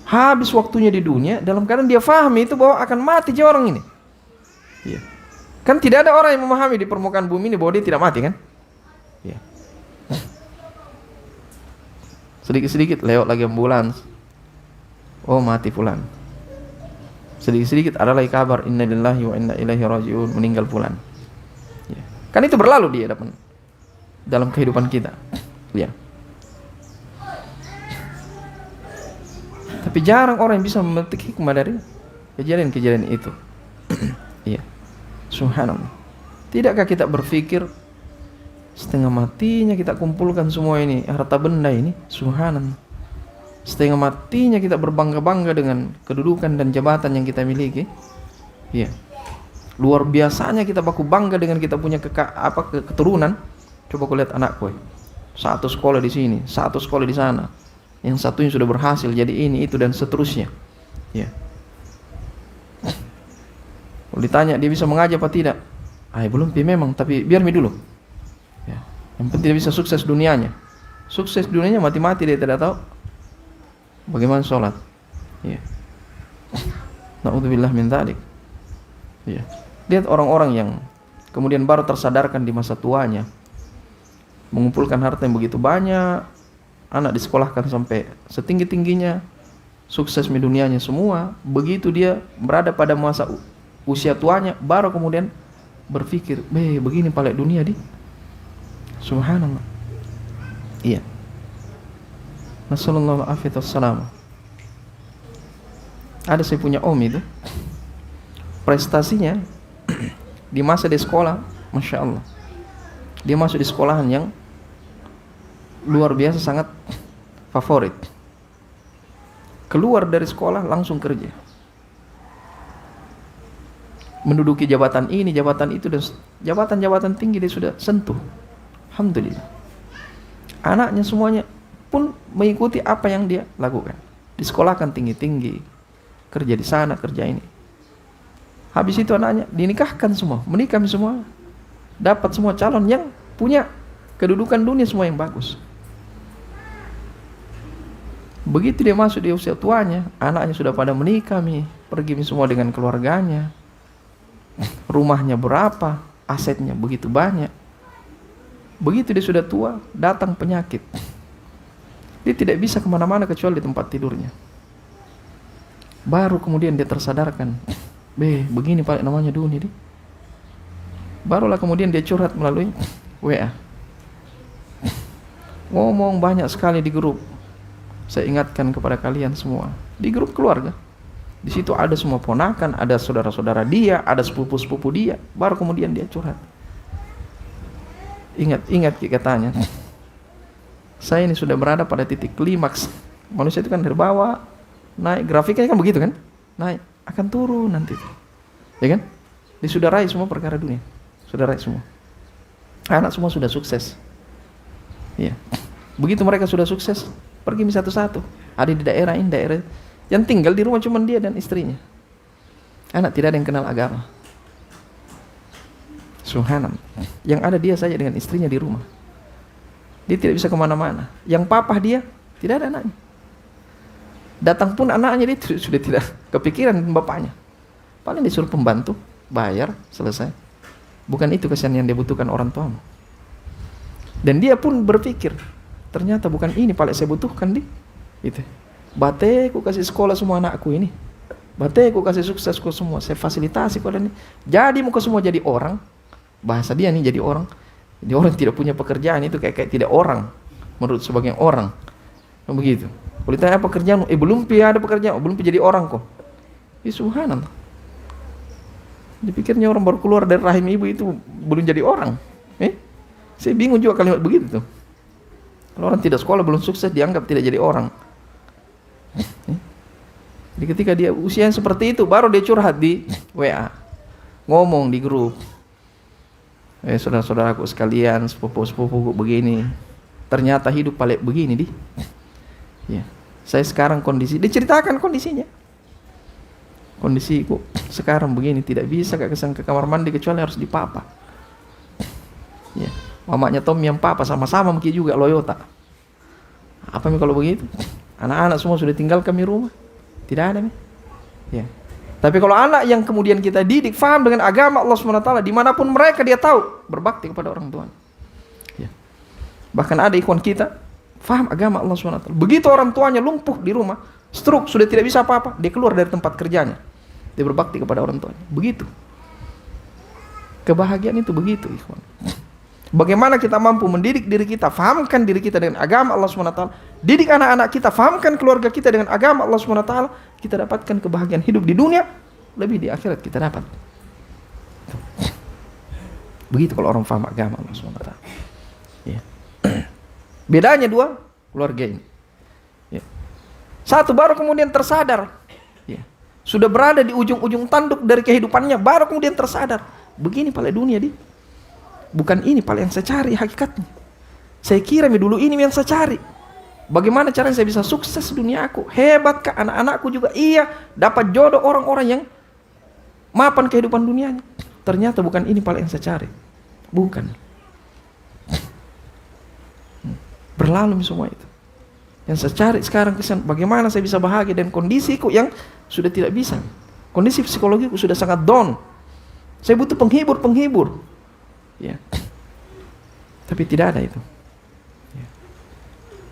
Habis waktunya di dunia dalam keadaan dia fahami itu bahwa akan mati dia orang ini. Iya. Kan tidak ada orang yang memahami di permukaan bumi ini bahwa dia tidak mati kan? Iya. Sedikit-sedikit lewat lagi ambulans, oh mati fulan. Sedikit-sedikit ada lagi kabar inna lillahi wa inna ilaihi raji'un, meninggal fulan. Ya. Kan itu berlalu di hadapan dalam kehidupan kita, ya. Tapi jarang orang yang bisa memetik hikmah dari kejadian-kejadian itu. Iya. Subhanallah. Tidakkah kita berpikir setengah matinya kita kumpulkan semua ini, harta benda ini, subhanallah. Setengah matinya kita berbangga-bangga dengan kedudukan dan jabatan yang kita miliki. Iya. Luar biasanya kita baku bangga dengan kita punya keturunan. Coba kau lihat anakku. Satu sekolah di sini, satu sekolah di sana. Yang satunya sudah berhasil jadi ini, itu dan seterusnya. Iya. Kalau ditanya dia bisa mengajar apa tidak? Belum memang, tapi biar dulu. Ya. Yang penting dia bisa sukses dunianya. Sukses dunianya mati-mati dia tidak tahu bagaimana sholat. Ya. Na'udzubillah min dzalik. Ya. Lihat orang-orang yang kemudian baru tersadarkan di masa tuanya, mengumpulkan harta yang begitu banyak, anak disekolahkan sampai setinggi-tingginya, sukses di dunianya semua. Begitu dia berada pada masa usia tuanya, baru kemudian berpikir, begini pala dunia di. Subhanallah. Iya. Nasallallahu alaihi wasallam. Ada saya punya om itu, prestasinya di masa di sekolah, Masya Allah, dia masuk di sekolahan yang luar biasa, sangat favorit. Keluar dari sekolah langsung kerja, menduduki jabatan ini, jabatan itu, dan jabatan-jabatan tinggi dia sudah sentuh. Alhamdulillah. Anaknya semuanya pun mengikuti apa yang dia lakukan. Disekolahkan tinggi-tinggi, kerja di sana, kerja ini. Habis itu anaknya dinikahkan semua, menikah semua, dapat semua calon yang punya kedudukan dunia semua yang bagus. Begitu dia masuk di usia tuanya, anaknya sudah pada menikah, pergi semua dengan keluarganya. Rumahnya berapa, asetnya begitu banyak. Begitu dia sudah tua, datang penyakit. Dia tidak bisa kemana-mana kecuali di tempat tidurnya. Baru kemudian dia tersadarkan, begini pak namanya dunia ini. Barulah kemudian dia curhat melalui WA. Ngomong banyak sekali di grup. Saya ingatkan kepada kalian semua, di grup keluarga. Di situ ada semua ponakan, ada saudara-saudara dia, ada sepupu-sepupu dia. Baru kemudian dia curhat. Ingat katanya, saya ini sudah berada pada titik klimaks. Manusia itu kan dari bawah naik, grafiknya kan begitu kan, naik akan turun nanti, ya kan? Dia sudah raih semua perkara dunia, sudah raih semua. Anak semua sudah sukses, ya. Begitu mereka sudah sukses, pergi satu-satu. Ada di daerah ini, daerah yang tinggal di rumah cuma dia dan istrinya. Anak tidak ada yang kenal agama. Subhanallah. Yang ada dia saja dengan istrinya di rumah. Dia tidak bisa kemana-mana. Yang papa dia tidak ada anaknya. Datang pun anaknya dia sudah tidak kepikiran bapaknya. Paling disuruh pembantu, bayar, selesai. Bukan itu kesian yang dia butuhkan orang tua. Dan dia pun berpikir, ternyata bukan ini paling saya butuhkan di itu. Bateku kasih sekolah semua anakku ini. Bateku kasih sukses ku semua, saya fasilitasi kalian ini. Jadi muka semua jadi orang. Bahasa dia nih jadi orang. Jadi orang tidak punya pekerjaan itu kayak tidak orang menurut sebagian orang. Begitu. Kalau ditanya pekerjaan, belum ada pekerjaan, belum jadi orang kok. Subhanallah. Dipikirnya orang baru keluar dari rahim ibu itu belum jadi orang. Saya bingung juga kalimat begitu tuh. Kalau orang tidak sekolah belum sukses dianggap tidak jadi orang. Jadi ketika dia usia seperti itu baru dia curhat di WA. Ngomong di grup. Saudara-saudaraku sekalian, sepupu-sepupu begini. Ternyata hidup paling begini ya. Saya sekarang diceritakan kondisinya. Kondisiku sekarang begini, tidak bisa ke kamar mandi kecuali harus dipapa. Ya. Mamanya Tom yang papa sama-sama mungkin juga loyota. Apa kalau begitu? Anak-anak semua sudah tinggal kami rumah. Tidak ada ya. Tapi kalau anak yang kemudian kita didik faham dengan agama Allah SWT, dimanapun mereka dia tahu berbakti kepada orang tuanya. Ya. Bahkan ada ikhwan kita faham agama Allah SWT. Begitu orang tuanya lumpuh di rumah, stroke, sudah tidak bisa apa-apa, dia keluar dari tempat kerjanya, dia berbakti kepada orang tuanya. Begitu. Kebahagiaan itu begitu, ikhwan. Bagaimana kita mampu mendidik diri kita, fahamkan diri kita dengan agama Allah SWT, didik anak-anak kita, fahamkan keluarga kita dengan agama Allah SWT, kita dapatkan kebahagiaan hidup di dunia, lebih di akhirat kita dapat. Begitu kalau orang faham agama Allah SWT. Ya. Bedanya dua keluarga ini. Ya. Satu baru kemudian tersadar, ya. Sudah berada di ujung-ujung tanduk dari kehidupannya, baru kemudian tersadar, begini pala dunia di. Bukan ini paling yang saya cari hakikatnya. Saya kira dulu ini yang saya cari. Bagaimana caranya saya bisa sukses dunia aku? Hebatkah anak-anakku juga? Iya, dapat jodoh orang-orang yang mapan kehidupan dunianya. Ternyata bukan ini paling yang saya cari. Bukan. Berlalu semua itu. Yang saya cari sekarang kesan bagaimana saya bisa bahagia dan kondisiku yang sudah tidak bisa. Kondisi psikologiku sudah sangat down. Saya butuh penghibur. Ya. Tapi tidak ada itu. Ya.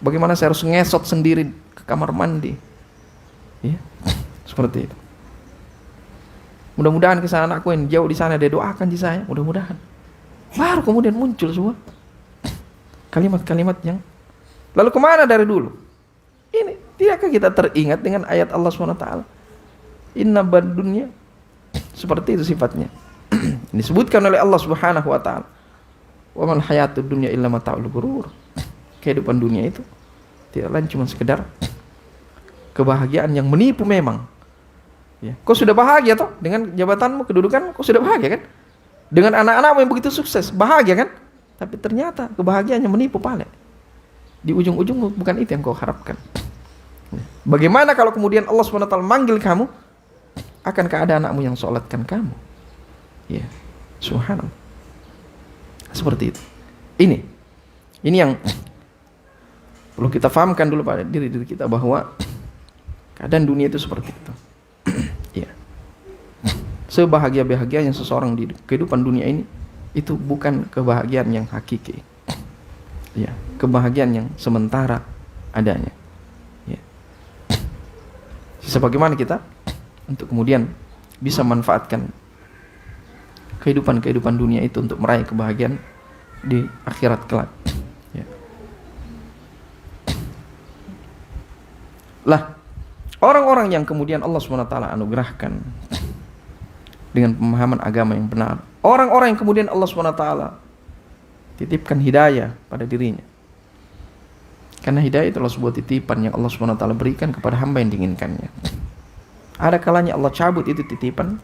Bagaimana saya harus ngesot sendiri ke kamar mandi? Ya, seperti itu. Mudah-mudahan kesana anakku yang jauh di sana dia doakan di saya, mudah-mudahan. Baru kemudian muncul semua kalimat-kalimat yang lalu kemana dari dulu? Ini tidakkah kita teringat dengan ayat Allah SWT? Inna badunya seperti itu sifatnya. Disebutkan oleh Allah Subhanahu wa taala. Wa mal hayatud dunya illa mata'ul ghurur. Kehidupan dunia itu tidak lain cuma sekedar kebahagiaan yang menipu memang. Ya. Kau sudah bahagia toh dengan jabatanmu, kedudukan, kau sudah bahagia kan? Dengan anak-anakmu yang begitu sukses, bahagia kan? Tapi ternyata kebahagiaannya menipu pale. Di ujung-ujung bukan itu yang kau harapkan. Bagaimana kalau kemudian Allah SWT manggil kamu, akankah ada anakmu yang sholatkan kamu? Ya, subhanallah. Seperti itu. Ini yang perlu kita fahamkan dulu pada diri kita bahwa keadaan dunia itu seperti itu. Ya. Sebahagia-bahagianya seseorang di kehidupan dunia ini itu bukan kebahagiaan yang hakiki. Ya, kebahagiaan yang sementara adanya. Ya. Sebagaimana kita untuk kemudian bisa manfaatkan kehidupan dunia itu untuk meraih kebahagiaan di akhirat kelak. Ya. Lah, orang-orang yang kemudian Allah SWT anugerahkan dengan pemahaman agama yang benar, orang-orang yang kemudian Allah SWT titipkan hidayah pada dirinya, karena hidayah itulah sebuah titipan yang Allah SWT berikan kepada hamba yang diinginkannya. Ada kalanya Allah cabut itu titipan,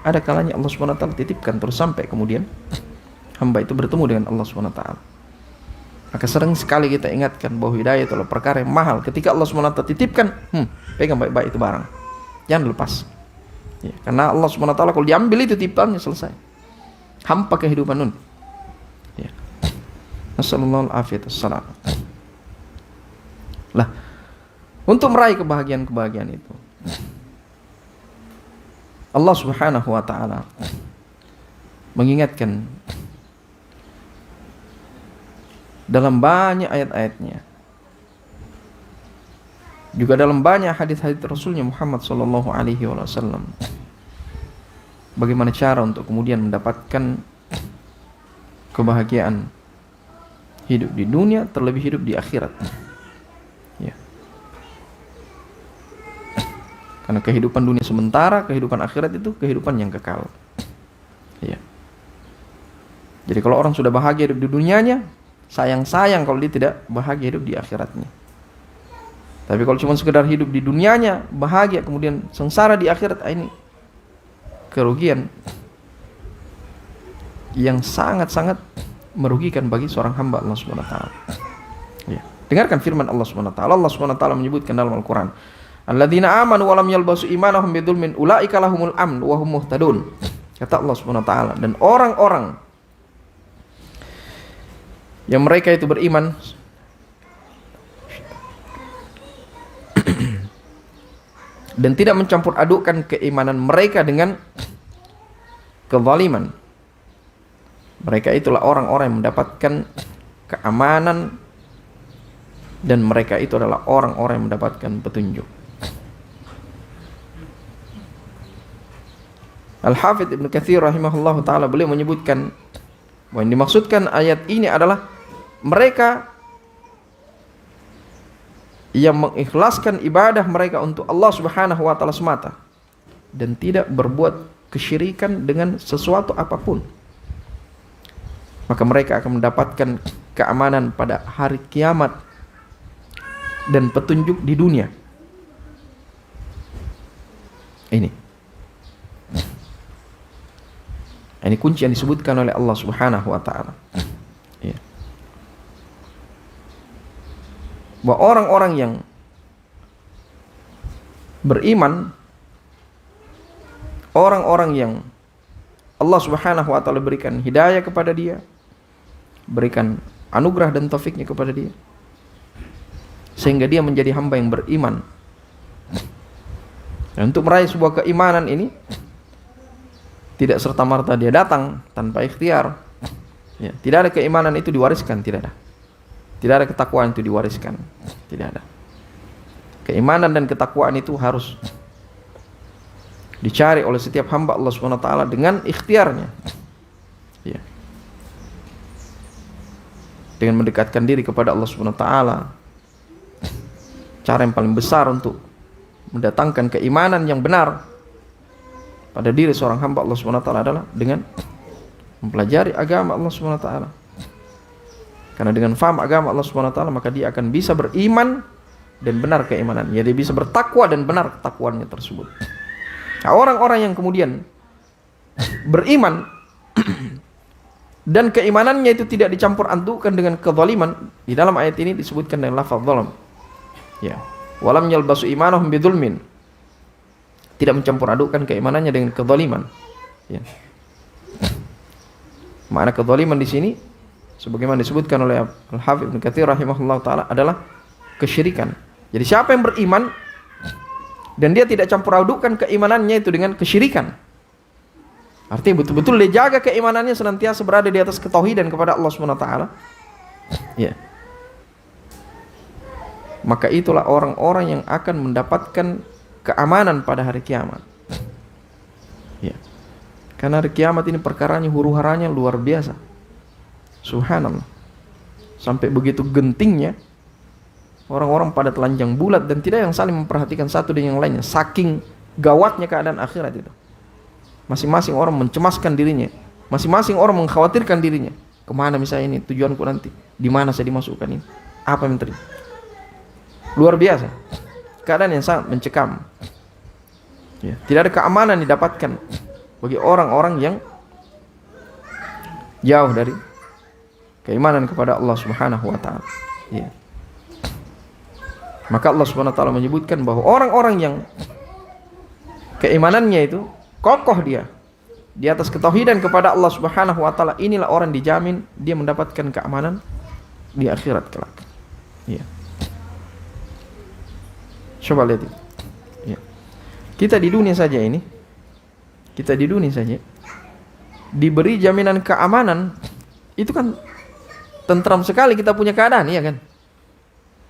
ada kalanya Allah SWT titipkan terus sampai kemudian hamba itu bertemu dengan Allah SWT. Maka sering sekali kita ingatkan bahwa hidayah itu adalah perkara yang mahal. Ketika Allah SWT titipkan, pegang baik-baik itu barang, jangan lepas. Ya, karena Allah SWT kalau diambil itu titipannya selesai, hampa kehidupan nun. Ya. Nasallallahu alaihi wasallam. Lah, untuk meraih kebahagiaan itu, Allah Subhanahu wa taala mengingatkan dalam banyak ayat-ayatnya, juga dalam banyak hadis-hadis Rasulnya Muhammad sallallahu alaihi wasallam, bagaimana cara untuk kemudian mendapatkan kebahagiaan hidup di dunia, terlebih hidup di akhirat. Ya. Karena kehidupan dunia sementara, kehidupan akhirat itu kehidupan yang kekal. Ya. Jadi kalau orang sudah bahagia hidup di dunianya, sayang kalau dia tidak bahagia hidup di akhiratnya. Tapi kalau cuma sekedar hidup di dunianya, bahagia, kemudian sengsara di akhirat, ini kerugian yang sangat-sangat merugikan bagi seorang hamba Allah Subhanahu wa taala. Ya. Dengarkan firman Allah Subhanahu wa taala. Allah Subhanahu wa taala menyebutkan dalam Al-Qur'an, "Alladzina amanu wa lam yalbasu imanahum bidzulmin ulaika lahumul amn wa hum muhtadun." Kata Allah Subhanahu wa taala, dan orang-orang yang mereka itu beriman dan tidak mencampur adukkan keimanan mereka dengan kezaliman, mereka itulah orang-orang yang mendapatkan keamanan, dan mereka itu adalah orang-orang yang mendapatkan petunjuk. Al-Hafidz Ibnu Katsir rahimahullahu taala beliau menyebutkan bahwa yang dimaksudkan ayat ini adalah mereka yang mengikhlaskan ibadah mereka untuk Allah Subhanahu wa taala semata dan tidak berbuat kesyirikan dengan sesuatu apapun. Maka mereka akan mendapatkan keamanan pada hari kiamat dan petunjuk di dunia. Ini kunci yang disebutkan oleh Allah Subhanahu wa taala. Ya. Bahwa orang-orang yang beriman, orang-orang yang Allah Subhanahu wa taala berikan hidayah kepada dia, berikan anugerah dan taufiknya kepada dia, sehingga dia menjadi hamba yang beriman. Dan untuk meraih sebuah keimanan ini tidak serta-merta dia datang tanpa ikhtiar. Ya, tidak ada keimanan itu diwariskan, tidak ada. Tidak ada ketakwaan itu diwariskan. Tidak ada. Keimanan dan ketakwaan itu harus dicari oleh setiap hamba Allah Subhanahu wa taala dengan ikhtiarnya. Ya. Dengan mendekatkan diri kepada Allah Subhanahu wa taala. Cara yang paling besar untuk mendatangkan keimanan yang benar pada diri seorang hamba Allah Subhanahu wa taala adalah dengan mempelajari agama Allah Subhanahu wa taala. Karena dengan faham agama Allah Subhanahu wa taala maka dia akan bisa beriman dan benar keimanannya. Dia bisa bertakwa dan benar ketakwaannya tersebut. Nah, orang-orang yang kemudian beriman dan keimanannya itu tidak dicampur adukkan dengan kezaliman, di dalam ayat ini disebutkan dengan lafaz zalam. Ya, walam yalbasu imanahum bidzulmin. Tidak mencampur adukkan keimanannya dengan kezaliman. Ya. Makna kezaliman di sini sebagaimana disebutkan oleh Al-Hafidz Ibnu Katsir rahimahullah taala adalah kesyirikan. Jadi siapa yang beriman dan dia tidak campur adukkan keimanannya itu dengan kesyirikan, artinya betul-betul dia jaga keimanannya senantiasa berada di atas ketauhidan kepada Allah Subhanahu wa taala. Ya. Maka itulah orang-orang yang akan mendapatkan keamanan pada hari kiamat. Ya. Karena hari kiamat ini perkaranya huru-haranya luar biasa. Subhanallah. Sampai begitu gentingnya orang-orang pada telanjang bulat dan tidak yang saling memperhatikan satu dengan yang lainnya. Saking gawatnya keadaan akhirat itu. Masing-masing orang mencemaskan dirinya. Masing-masing orang mengkhawatirkan dirinya. Kemana misalnya ini tujuanku nanti? Di mana saya dimasukkan ini? Apa yang terjadi? Luar biasa. Keadaan yang sangat mencekam. Ya, tidak ada keamanan didapatkan bagi orang-orang yang jauh dari keimanan kepada Allah Subhanahu wa taala. Ya. Maka Allah Subhanahu wa taala menyebutkan bahwa orang-orang yang keimanannya itu kokoh dia di atas ketauhidan kepada Allah Subhanahu wa taala, inilah orang dijamin dia mendapatkan keamanan di akhirat kelak. Ya. Coba lihat itu. Ya. Kita di dunia saja ini, kita di dunia saja diberi jaminan keamanan, itu kan tentram sekali kita punya keadaan, iya kan?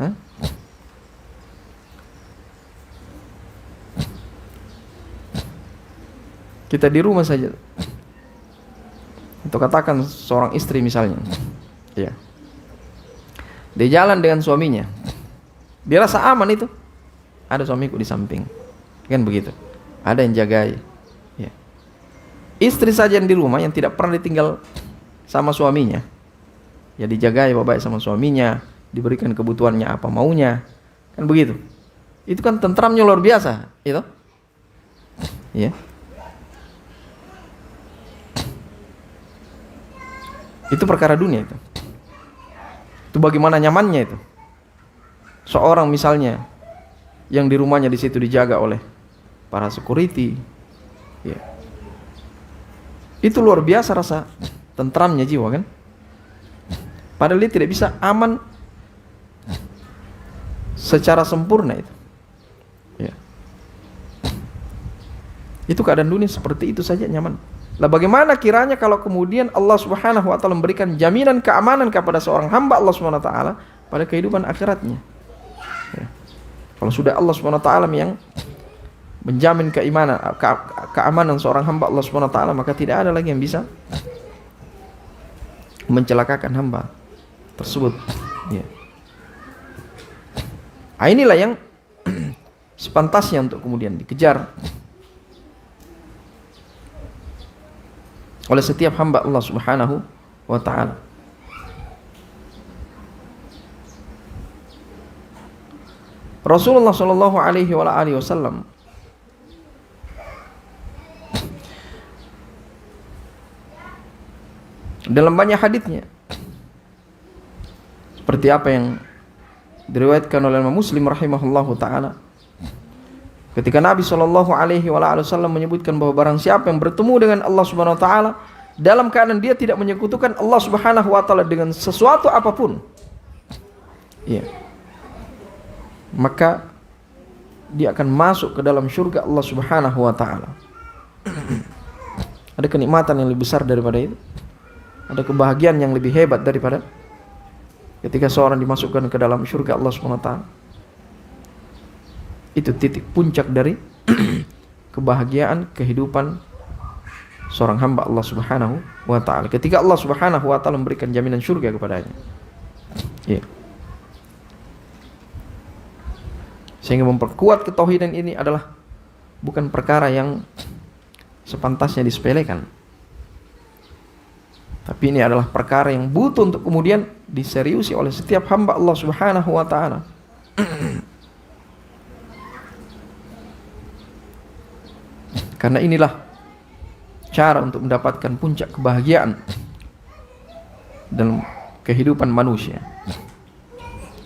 Hah? Kita di rumah saja, atau katakan seorang istri misalnya, ya, dia jalan dengan suaminya, dia rasa aman itu, ada suamiku di samping, kan begitu, ada yang jagai. Ya. Istri saja yang di rumah yang tidak pernah ditinggal sama suaminya, ya dijagai baik-baik sama suaminya, diberikan kebutuhannya apa maunya, kan begitu. Itu kan tentramnya luar biasa, itu, ya. Itu perkara dunia itu. Itu bagaimana nyamannya itu. Seorang misalnya yang di rumahnya di situ dijaga oleh para security, ya. Itu luar biasa rasa tentramnya jiwa kan. Padahal dia tidak bisa aman secara sempurna itu. Ya. Itu keadaan dunia seperti itu saja nyaman. Lah bagaimana kiranya kalau kemudian Allah Subhanahu wa taala memberikan jaminan keamanan kepada seorang hamba Allah Subhanahu wa taala pada kehidupan akhiratnya. Ya. Kalau sudah Allah Subhanahu wa taala yang menjamin keimanan, keamanan seorang hamba Allah Subhanahu wa taala, maka tidak ada lagi yang bisa mencelakakan hamba tersebut. Ya. Nah, inilah yang sepantasnya untuk kemudian dikejar oleh setiap hamba Allah Subhanahu wa taala. Rasulullah sallallahu alaihi wasallam dalam banyak hadisnya, seperti apa yang diriwayatkan oleh Imam Muslim rahimahullahu taala, ketika Nabi sallallahu alaihi wasallam menyebutkan bahwa barang siapa yang bertemu dengan Allah Subhanahu wa taala dalam keadaan dia tidak menyekutukan Allah Subhanahu wa taala dengan sesuatu apapun, ya, maka dia akan masuk ke dalam surga Allah Subhanahu wa taala. Ada kenikmatan yang lebih besar daripada itu? Ada kebahagiaan yang lebih hebat daripada ketika seorang dimasukkan ke dalam surga Allah SWT. Itu titik puncak dari kebahagiaan kehidupan seorang hamba Allah Subhanahu wa ta'ala, ketika Allah Subhanahu wa ta'ala memberikan jaminan surga kepadanya. Ya. Sehingga memperkuat ketauhidan ini adalah bukan perkara yang sepantasnya disepelekan, tapi ini adalah perkara yang butuh untuk kemudian diseriusi oleh setiap hamba Allah Subhanahu wa ta'ala. Karena inilah cara untuk mendapatkan puncak kebahagiaan dalam kehidupan manusia.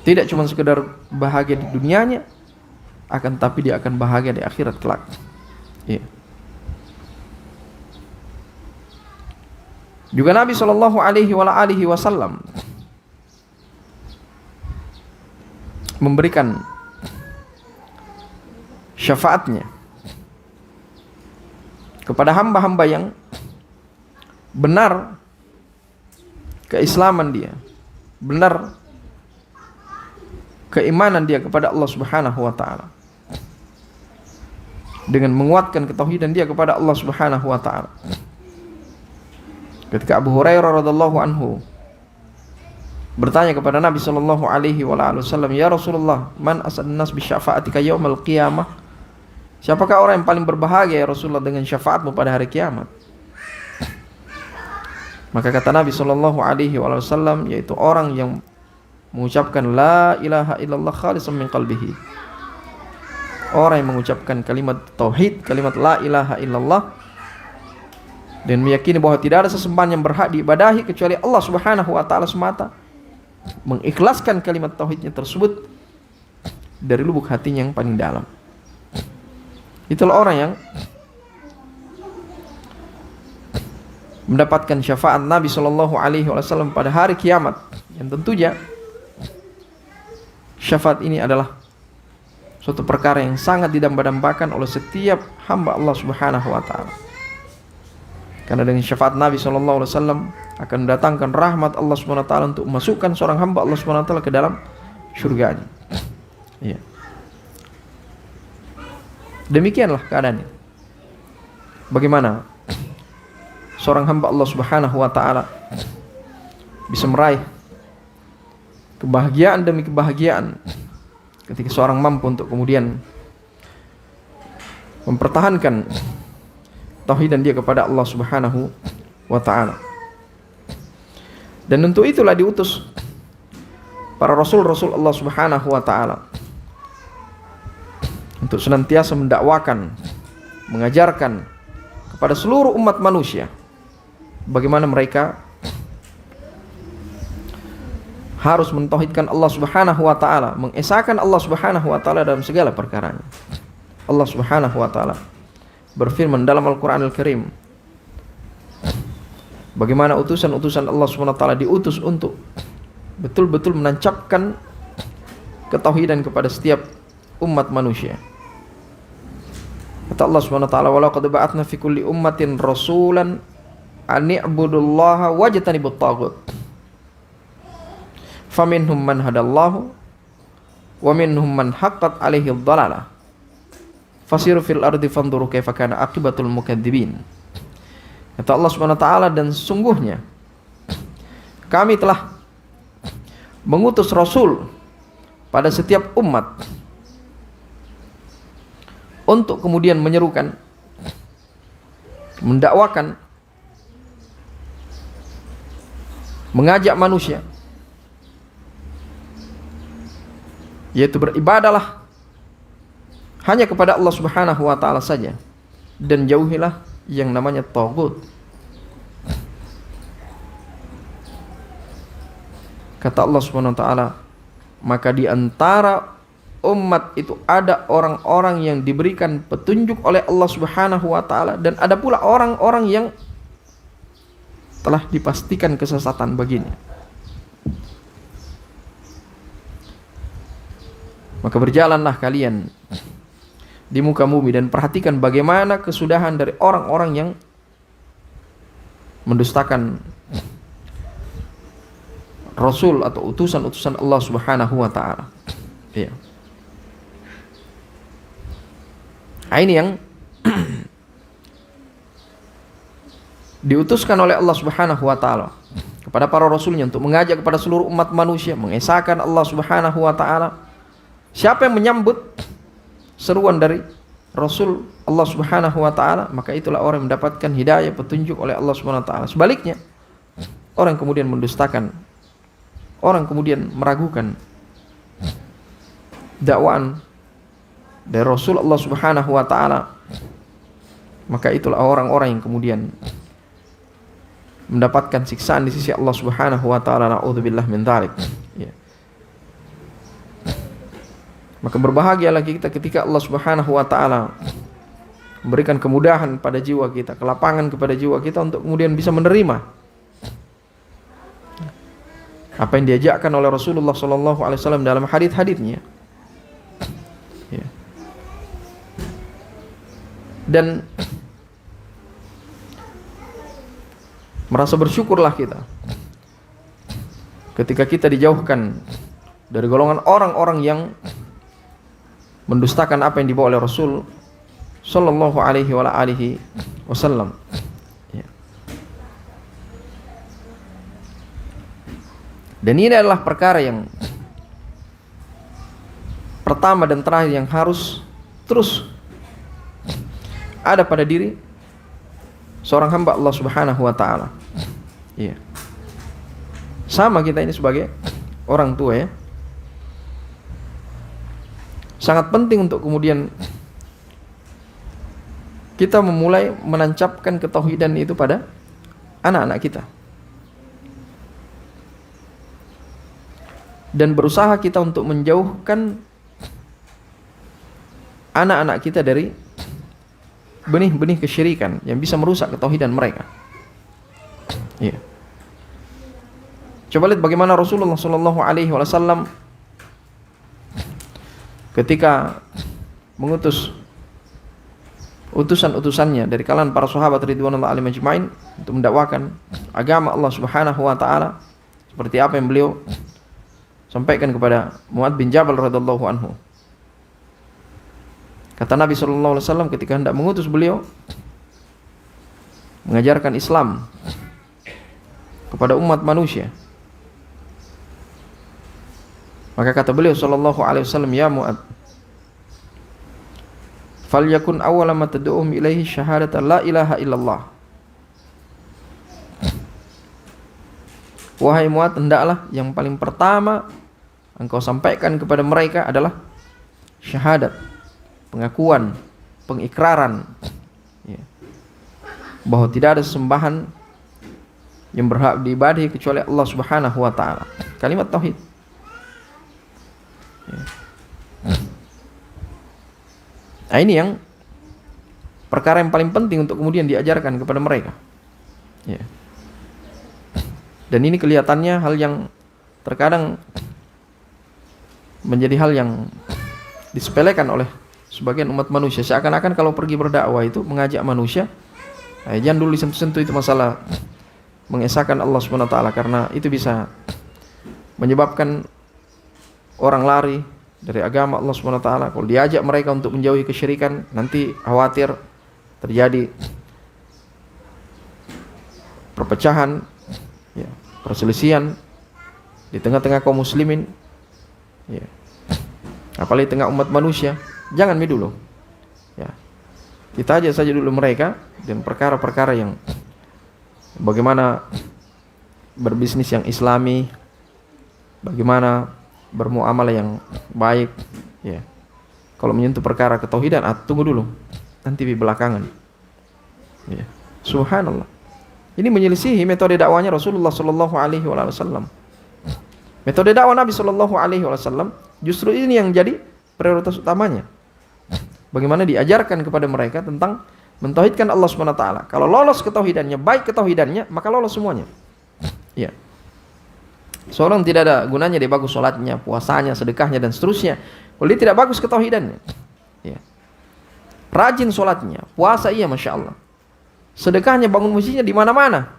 Tidak cuma sekedar bahagia di dunianya, akan tapi dia akan bahagia di akhirat kelak. Ya. Juga Nabi Shallallahu Alaihi Wasallam memberikan syafaatnya kepada hamba-hamba yang benar keislaman dia, benar keimanan dia kepada Allah Subhanahu wa ta'ala, dengan menguatkan ketauhidan dia kepada Allah Subhanahu wa ta'ala. Ketika Abu Hurairah radhiyallahu anhu bertanya kepada Nabi sallallahu alaihi wasallam, "Ya Rasulullah, man asadun nas bi syafa'atika yaumil qiyamah?" Siapakah orang yang paling berbahagia ya Rasulullah dengan syafaatmu pada hari kiamat? Maka kata Nabi sallallahu alaihi wasallam, yaitu orang yang mengucapkan la ilaha illallah khalisan min qalbihi. Orang yang mengucapkan kalimat tauhid, kalimat la ilaha illallah, dan meyakini bahwa tidak ada sesembahan yang berhak diibadahi kecuali Allah Subhanahu wa ta'ala semata, mengikhlaskan kalimat tauhidnya tersebut dari lubuk hatinya yang paling dalam. Itulah orang yang mendapatkan syafaat Nabi Shallallahu Alaihi Wasallam pada hari kiamat. Yang tentunya syafaat ini adalah suatu perkara yang sangat didamba-dambakan oleh setiap hamba Allah Subhanahu Wa Taala. Karena dengan syafaat Nabi Shallallahu Alaihi Wasallam akan mendatangkan rahmat Allah Subhanahu Wa Taala untuk memasukkan seorang hamba Allah Subhanahu Wa Taala ke dalam surganya. Iya. Demikianlah keadaannya. Bagaimana seorang hamba Allah Subhanahu wa ta'ala bisa meraih kebahagiaan demi kebahagiaan ketika seorang mampu untuk kemudian mempertahankan tauhidan dia kepada Allah Subhanahu wa ta'ala. Dan untuk itulah diutus para rasul-rasul Allah Subhanahu wa ta'ala untuk senantiasa mendakwakan, mengajarkan kepada seluruh umat manusia bagaimana mereka harus mentauhidkan Allah Subhanahu wa ta'ala, mengesahkan Allah Subhanahu wa ta'ala dalam segala perkaranya. Allah Subhanahu wa ta'ala berfirman dalam Al-Quranul Karim, bagaimana utusan-utusan Allah Subhanahu wa ta'ala diutus untuk betul-betul menancapkan ketauhidan kepada setiap umat manusia. Kata Allah Subhanahu wa ta'ala, "Wa laqad ba'atsna fi kulli ummatin rasulan an i'budullaha wajtanibut taghut. Faminhum man hadallahu wa minhum man haqqat 'alaihi ad-dhalalah. Fasiru fil ardi fanzuru kaifa kana aqibatul mukadzibin." Kata Allah Subhanahu wa ta'ala, dan sungguhnya kami telah mengutus rasul pada setiap umat untuk kemudian menyerukan, mendakwakan, mengajak manusia, yaitu beribadahlah hanya kepada Allah Subhanahu wa ta'ala saja, dan jauhilah yang namanya taghut. Kata Allah Subhanahu wa ta'ala, maka di antara umat itu ada orang-orang yang diberikan petunjuk oleh Allah Subhanahu wa ta'ala, dan ada pula orang-orang yang telah dipastikan kesesatan baginya. Maka berjalanlah kalian di muka bumi dan perhatikan bagaimana kesudahan dari orang-orang yang rasul atau utusan-utusan Allah Subhanahu wa taala. Ya. Nah, ini yang diutuskan oleh Allah Subhanahu wa taala kepada para rasulnya untuk mengajak kepada seluruh umat manusia mengesahkan Allah Subhanahu wa taala. Siapa yang menyambut seruan dari Rasul Allah Subhanahu wa taala, maka itulah orang yang mendapatkan hidayah, petunjuk oleh Allah Subhanahu wa taala. Sebaliknya, orang kemudian mendustakan, orang kemudian meragukan dakwaan dari Rasul Allah Subhanahu wa taala, maka itulah orang-orang yang kemudian mendapatkan siksaan di sisi Allah Subhanahu wa taala. Na'udzubillah min dzalik. Ya. Maka berbahagialah kita ketika Allah Subhanahu wa taala memberikan kemudahan pada jiwa kita, kelapangan kepada jiwa kita untuk kemudian bisa menerima apa yang diajarkan oleh Rasulullah sallallahu alaihi wasallam dalam hadits-haditsnya. Ya. Dan merasa bersyukurlah kita ketika kita dijauhkan dari golongan orang-orang yang mendustakan apa yang dibawa oleh Rasul sallallahu alaihi wasallam. Ya. Dan ini adalah perkara yang pertama dan terakhir yang harus terus ada pada diri seorang hamba Allah Subhanahu wa taala. Iya. Sama kita ini sebagai orang tua ya. Sangat penting untuk kemudian kita memulai menancapkan ketauhidan itu pada anak-anak kita. Dan berusaha kita untuk menjauhkan anak-anak kita dari benih-benih kesyirikan yang bisa merusak ketauhidan mereka. Iya. Coba lihat bagaimana Rasulullah sallallahu alaihi wasallam ketika mengutus utusan-utusannya dari kalangan para sahabat ridwanullah alaihim ajmain untuk mendakwakan agama Allah Subhanahu wa taala, seperti apa yang beliau sampaikan kepada Mu'adz bin Jabal radhiyallahu anhu. Kata Nabi sallallahu alaihi wasallam ketika hendak mengutus beliau mengajarkan Islam kepada umat manusia, maka kata beliau sallallahu alaihi wasallam, ya Mu'adz, falyakun awwala ma tad'uhum ilaihi syahadatu la ilaha illallah. Wahai Mu'adz, hendaklah yang paling pertama engkau sampaikan kepada mereka adalah syahadat, pengakuan, pengikraran, ya, bahwa tidak ada sembahan yang berhak diibadahi kecuali Allah Subhanahu wa taala. Kalimat tauhid. Ya. Nah, ini yang perkara yang paling penting untuk kemudian diajarkan kepada mereka. Ya. Dan ini kelihatannya hal yang terkadang menjadi hal yang disepelekan oleh sebagian umat manusia. Seakan-akan kalau pergi berdakwah itu mengajak manusia, jangan dulu disentuh-sentuh itu masalah mengesahkan Allah SWT, karena itu bisa menyebabkan orang lari dari agama Allah SWT. Kalau diajak mereka untuk menjauhi kesyirikan, nanti khawatir terjadi perpecahan, ya, perselisihan di tengah-tengah kaum muslimin, ya, apalagi tengah umat manusia. Jangan dulu, ya, kita ajak saja dulu mereka dan perkara-perkara yang bagaimana berbisnis yang islami, bagaimana bermuamalah yang baik, ya. Kalau menyentuh perkara ketauhidan, tunggu dulu, nanti di belakangan, ya. Subhanallah, ini menyelisihi metode dakwanya Rasulullah Sallallahu Alaihi Wasallam. Metode dakwah Nabi Sallallahu Alaihi Wasallam justru ini yang jadi prioritas utamanya. Bagaimana diajarkan kepada mereka tentang mentauhidkan Allah Subhanahu wa taala. Kalau lolos ketauhidannya, baik ketauhidannya, maka lolos semuanya. Ya. Seorang tidak ada gunanya dia bagus salatnya, puasanya, sedekahnya dan seterusnya kalau dia tidak bagus ketauhidannya. Ya. Rajin salatnya, puasa iya Masya Allah, sedekahnya, bangun masjidnya di mana-mana,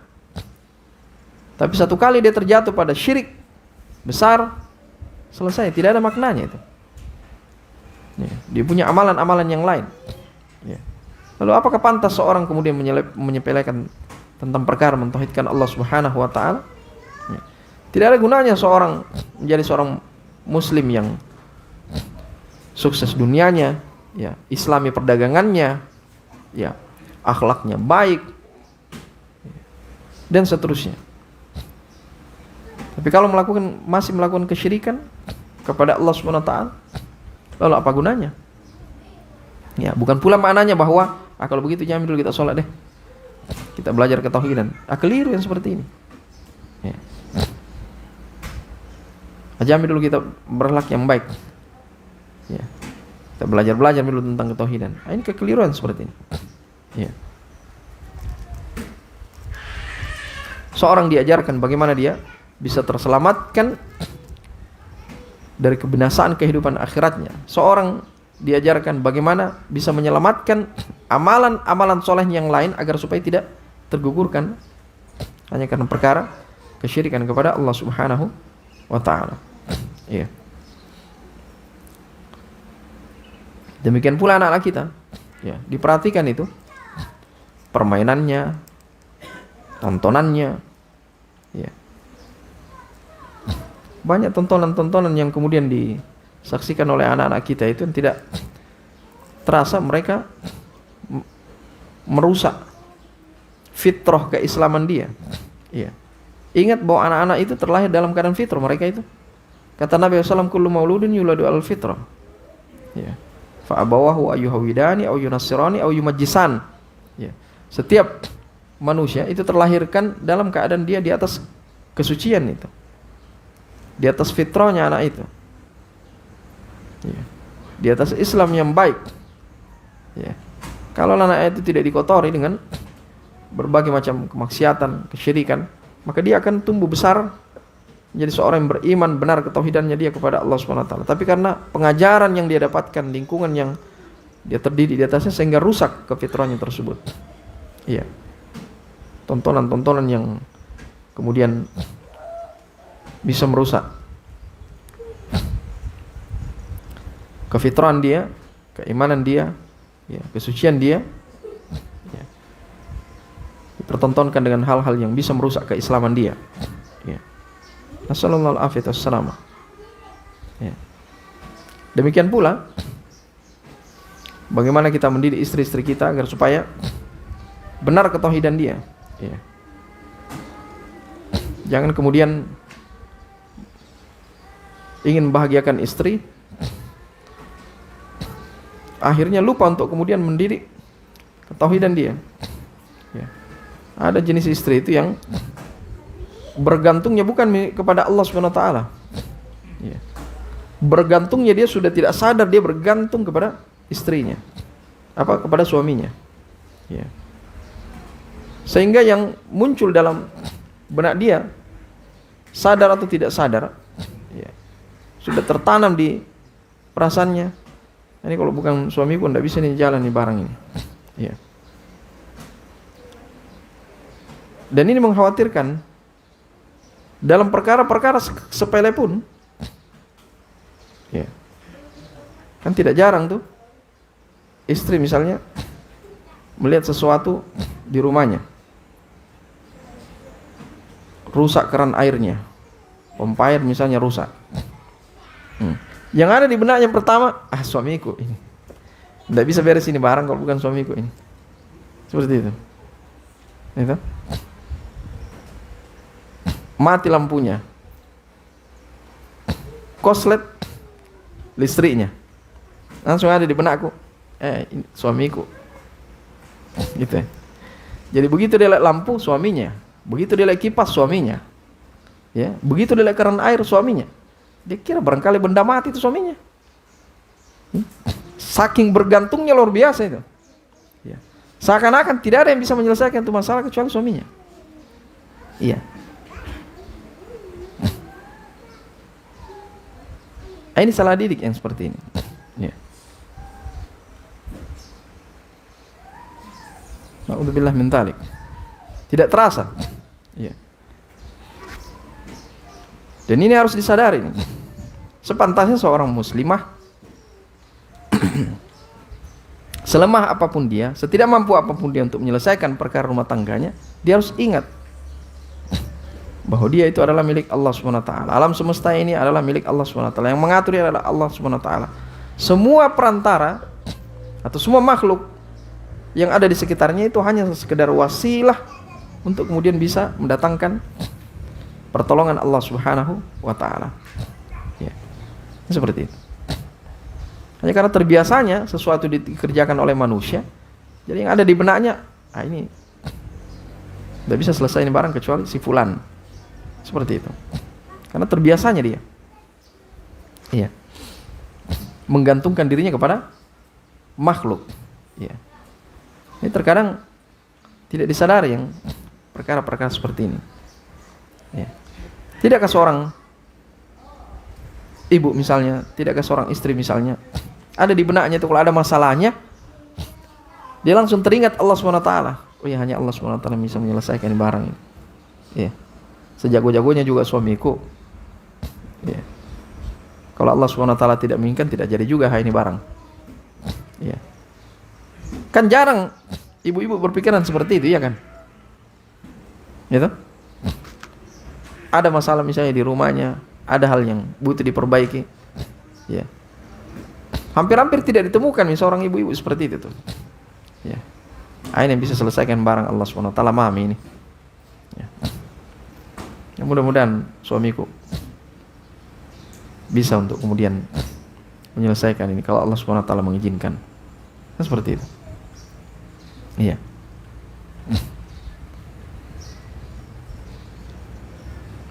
tapi satu kali dia terjatuh pada syirik, besar, selesai, tidak ada maknanya itu. Ya, dia punya amalan-amalan yang lain. Ya. Lalu apakah pantas seorang kemudian menyepelekan tentang perkara mentauhidkan Allah Subhanahu wa taala? Ya. Tidak ada gunanya seorang menjadi seorang muslim yang sukses dunianya, ya, islami perdagangannya, ya, akhlaknya baik, dan seterusnya. Tapi kalau masih melakukan kesyirikan kepada Allah Subhanahu wa taala, lalu apa gunanya? Ya, bukan pula maknanya bahwa kalau begitu jangan dulu kita sholat deh, kita belajar ketauhidan. Keliru yang seperti ini. Ya. Jamin dulu kita berakhlak yang baik. Ya. Kita belajar dulu tentang ketauhidan. Ini kekeliruan seperti ini. Ya. Seorang diajarkan bagaimana dia bisa terselamatkan dari kebinasaan kehidupan akhiratnya. Seorang diajarkan bagaimana bisa menyelamatkan amalan-amalan soleh yang lain agar supaya tidak tergugurkan hanya karena perkara kesyirikan kepada Allah Subhanahu wa taala. Iya. Demikian pula anak-anak kita. Ya, diperhatikan itu permainannya, tontonannya. Ya. Banyak tontonan-tontonan yang kemudian disaksikan oleh anak-anak kita itu yang tidak terasa mereka merusak fitrah keislaman dia. Iya. Ingat bahwa anak-anak itu terlahir dalam keadaan fitrah mereka itu. Kata Nabi SAW, kullu mauludin yuladu al fitrah. Ya. Fa abawahu ayyuhawidani aw yunassirani aw yumajjisan. Ya. Setiap manusia itu terlahirkan dalam keadaan dia di atas kesucian itu. Di atas fitrahnya anak itu. Ya. Di atas Islam yang baik. Ya. Kalau anak itu tidak dikotori dengan berbagai macam kemaksiatan, kesyirikan, maka dia akan tumbuh besar menjadi seorang yang beriman benar ketauhidannya dia kepada Allah Subhanahu wa taala. Tapi karena pengajaran yang dia dapatkan, lingkungan yang dia terdidik di atasnya sehingga rusak kefitrahnya tersebut. Iya. Tontonan-tontonan yang kemudian bisa merusak kefitrahan dia, keimanan dia, ya, kesucian dia, ya, dipertontonkan dengan hal-hal yang bisa merusak keislaman dia. Ya. Nasallallahu alaihi wasallam. Ya. Demikian pula bagaimana kita mendidik istri-istri kita agar supaya benar ketauhidan dia. Ya. Jangan kemudian ingin membahagiakan istri, akhirnya lupa untuk kemudian mendidik ketauhidan dia. Ya. Ada jenis istri itu yang bergantungnya bukan kepada Allah Subhanahu wa taala. Ya. Bergantungnya dia sudah tidak sadar dia bergantung kepada istrinya. Kepada suaminya. Ya. Sehingga yang muncul dalam benak dia, sadar atau tidak sadar, ya, sudah tertanam di perasaannya. Ini kalau bukan suamiku tidak bisa nih jalan nih barang ini. Ya. Dan ini mengkhawatirkan dalam perkara-perkara sepele pun. Ya. Kan tidak jarang tuh istri misalnya melihat sesuatu di rumahnya, rusak keran airnya, pompa air misalnya rusak. Yang ada di benak yang pertama, suamiku ini tidak bisa beres ini barang kalau bukan suamiku ini. Seperti itu. Itu. Mati lampunya, koslet listriknya, langsung ada di benakku, ini suamiku. Gitu ya. Jadi begitu dia lihat lampu, suaminya. Begitu dia lihat kipas, suaminya. Ya, begitu dia lihat keran air, suaminya. Dia kira barangkali benda mati itu suaminya. Saking bergantungnya luar biasa itu. Ya. Seakan-akan tidak ada yang bisa menyelesaikan itu masalah kecuali suaminya. Iya. Ini salah didik yang seperti ini. Ya. Na'udzubillah min dzalik. Tidak terasa. Ya. Dan ini harus disadari. Sepantasnya seorang muslimah selemah apapun dia, setidak mampu apapun dia untuk menyelesaikan perkara rumah tangganya, dia harus ingat bahwa dia itu adalah milik Allah SWT. Alam semesta ini adalah milik Allah SWT. Yang mengatur adalah Allah SWT. Semua perantara atau semua makhluk yang ada di sekitarnya itu hanya sekedar wasilah untuk kemudian bisa mendatangkan pertolongan Allah Subhanahu wa taala. Ya. Seperti itu. Hanya karena terbiasanya sesuatu dikerjakan oleh manusia, jadi yang ada di benaknya, ini tidak bisa selesai ini barang kecuali si fulan. Seperti itu. Karena terbiasanya dia. Iya. Menggantungkan dirinya kepada makhluk. Iya. Ini terkadang tidak disadari yang perkara-perkara seperti ini. Ya. Tidakkah seorang ibu misalnya, tidakkah seorang istri misalnya, ada di benaknya itu kalau ada masalahnya, dia langsung teringat Allah SWT. Oh ya, hanya Allah SWT bisa menyelesaikan barang ini. Ya. Sejago-jagonya juga suamiku. Ya. Kalau Allah SWT tidak menginginkan, tidak jadi juga ini barang. Ya. Kan jarang ibu-ibu berpikiran seperti itu, ya kan? Gitu? Ada masalah misalnya di rumahnya, ada hal yang butuh diperbaiki, ya. Hampir-hampir tidak ditemukan seorang ibu-ibu seperti itu tuh. Ya. Ini yang bisa selesaikan barang Allah SWT. Mami ini. Ya. Ya, mudah-mudahan suamiku bisa untuk kemudian menyelesaikan ini kalau Allah SWT mengizinkan. Nah, seperti itu. Iya.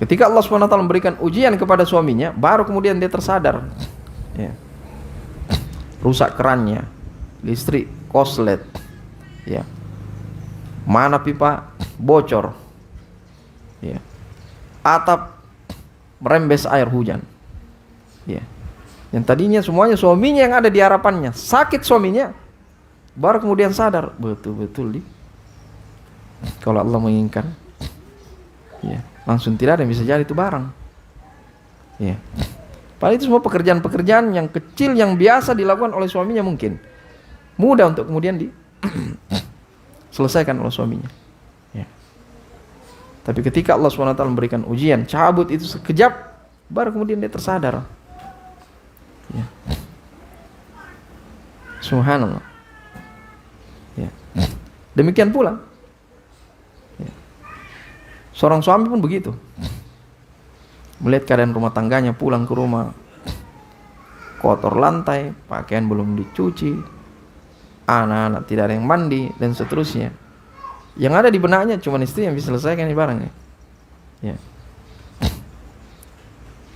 Ketika Allah SWT memberikan ujian kepada suaminya, baru kemudian dia tersadar. Ya. Rusak kerannya, listrik koslet, ya. Mana pipa bocor, ya. Atap merembes air hujan, ya. Yang tadinya semuanya suaminya yang ada di harapannya, sakit suaminya, baru kemudian sadar betul-betul kalau Allah menginginkan, ya, langsung tidak ada yang bisa jadi itu barang, ya. Padahal itu semua pekerjaan-pekerjaan yang kecil yang biasa dilakukan oleh suaminya mungkin mudah untuk kemudian diselesaikan oleh suaminya, ya. Tapi ketika Allah SWT memberikan ujian, cabut itu sekejap, baru kemudian dia tersadar, ya. Subhanallah, ya. Demikian pula, ya, seorang suami pun begitu. Melihat keadaan rumah tangganya, pulang ke rumah kotor lantai, pakaian belum dicuci, anak-anak tidak ada yang mandi, dan seterusnya. Yang ada di benaknya cuma istri yang bisa selesaikan ini barangnya, ya.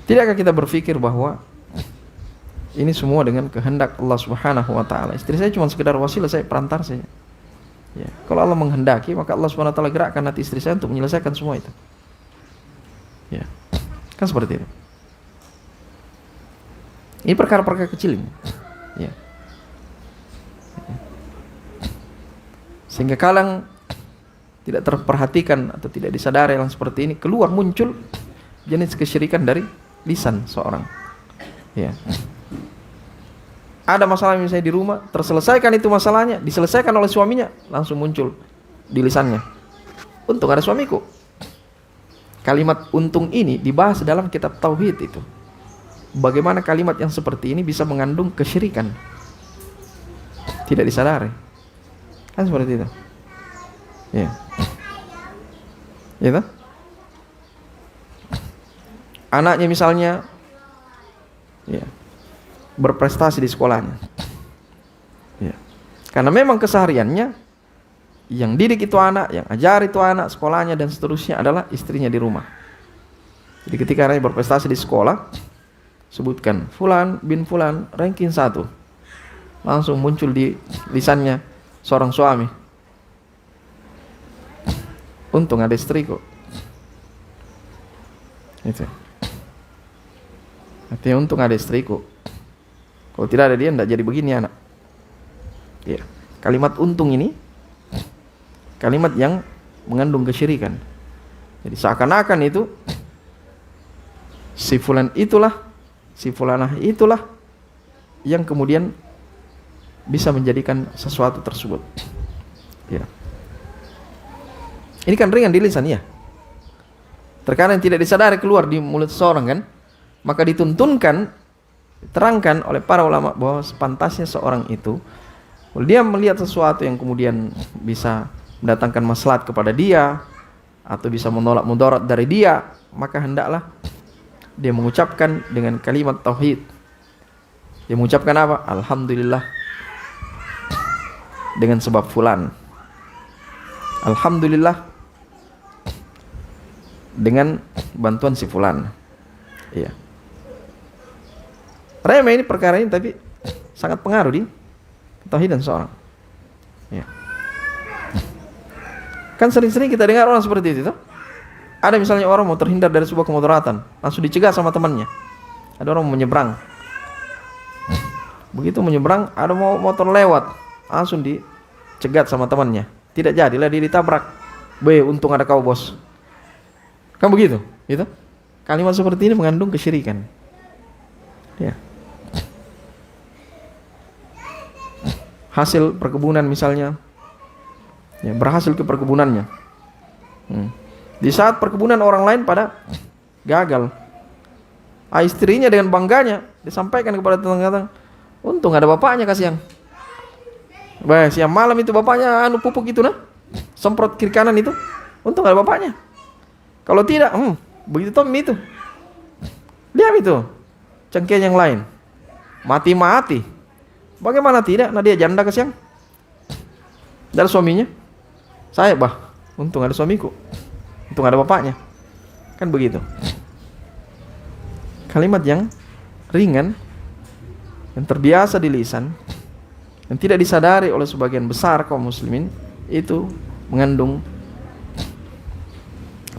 Tidakkah kita berpikir bahwa ini semua dengan kehendak Allah Subhanahu wa taala? Istri saya cuma sekedar wasilah, saya perantar saja. Ya, kalau Allah menghendaki, maka Allah Subhanahu wa taala gerakkan hati istri saya untuk menyelesaikan semua itu. Ya. Kan seperti itu. Ini perkara-perkara kecil ini, ya. Sehingga kadang tidak terperhatikan atau tidak disadari yang seperti ini, keluar muncul jenis kesyirikan dari lisan seorang, ya. Ada masalah misalnya di rumah, terselesaikan itu masalahnya, diselesaikan oleh suaminya, langsung muncul di lisannya, untung ada suamiku. Kalimat untung ini dibahas dalam kitab Tauhid itu. Bagaimana kalimat yang seperti ini bisa mengandung kesyirikan, tidak disadari. Kan seperti itu, ya. Gitu? Anaknya misalnya, ya, berprestasi di sekolahnya, ya. Karena memang kesehariannya yang didik itu anak, yang ajar itu anak, sekolahnya dan seterusnya adalah istrinya di rumah. Jadi ketika anaknya berprestasi di sekolah, sebutkan Fulan bin Fulan ranking 1, langsung muncul di lisannya seorang suami, untung ada istriku. Itu artinya untung ada istriku, kalau tidak ada dia tidak jadi begini anak, ya. Kalimat untung ini kalimat yang mengandung kesyirikan. Jadi seakan-akan itu si fulan itulah, si fulanah itulah yang kemudian bisa menjadikan sesuatu tersebut. Ya. Ini kan ringan di lisan ya. Terkadang tidak disadari keluar di mulut seorang kan. Maka dituntunkan, terangkan oleh para ulama bahwa sepantasnya seorang itu, kalau dia melihat sesuatu yang kemudian bisa mendatangkan maslahat kepada dia atau bisa menolak mudarat dari dia, maka hendaklah dia mengucapkan dengan kalimat tauhid. Dia mengucapkan apa? Alhamdulillah dengan sebab fulan. Alhamdulillah dengan bantuan si fulan. Iya. Remeh ini perkara ini, tapi sangat pengaruh di ketauhidan seorang. Ya. Kan sering-sering kita dengar orang seperti itu. Ada misalnya orang mau terhindar dari sebuah kemudaratan, langsung dicegah sama temannya. Ada orang mau menyeberang. Begitu menyeberang, ada mau motor lewat, langsung dicegat sama temannya. Tidak jadilah dia ditabrak. Untung ada kau bos. Kan begitu, gitu. Kalimat seperti ini mengandung kesyirikan. Ya. Hasil perkebunan misalnya, ya, berhasil ke perkebunannya. Di saat perkebunan orang lain pada gagal, istrinya dengan bangganya disampaikan kepada tetangga, untung ada bapaknya kasihan. Siang malam itu bapaknya pupuk itu semprot kiri kanan itu, untung ada bapaknya. Kalau tidak, begitu Tommy itu, diam itu, cengkeh yang lain, mati. Bagaimana tidak? Nah dia janda kesian dari suaminya. Saya untung ada suamiku, untung ada bapaknya. Kan begitu. Kalimat yang ringan, yang terbiasa di lisan, yang tidak disadari oleh sebagian besar kaum muslimin, itu mengandung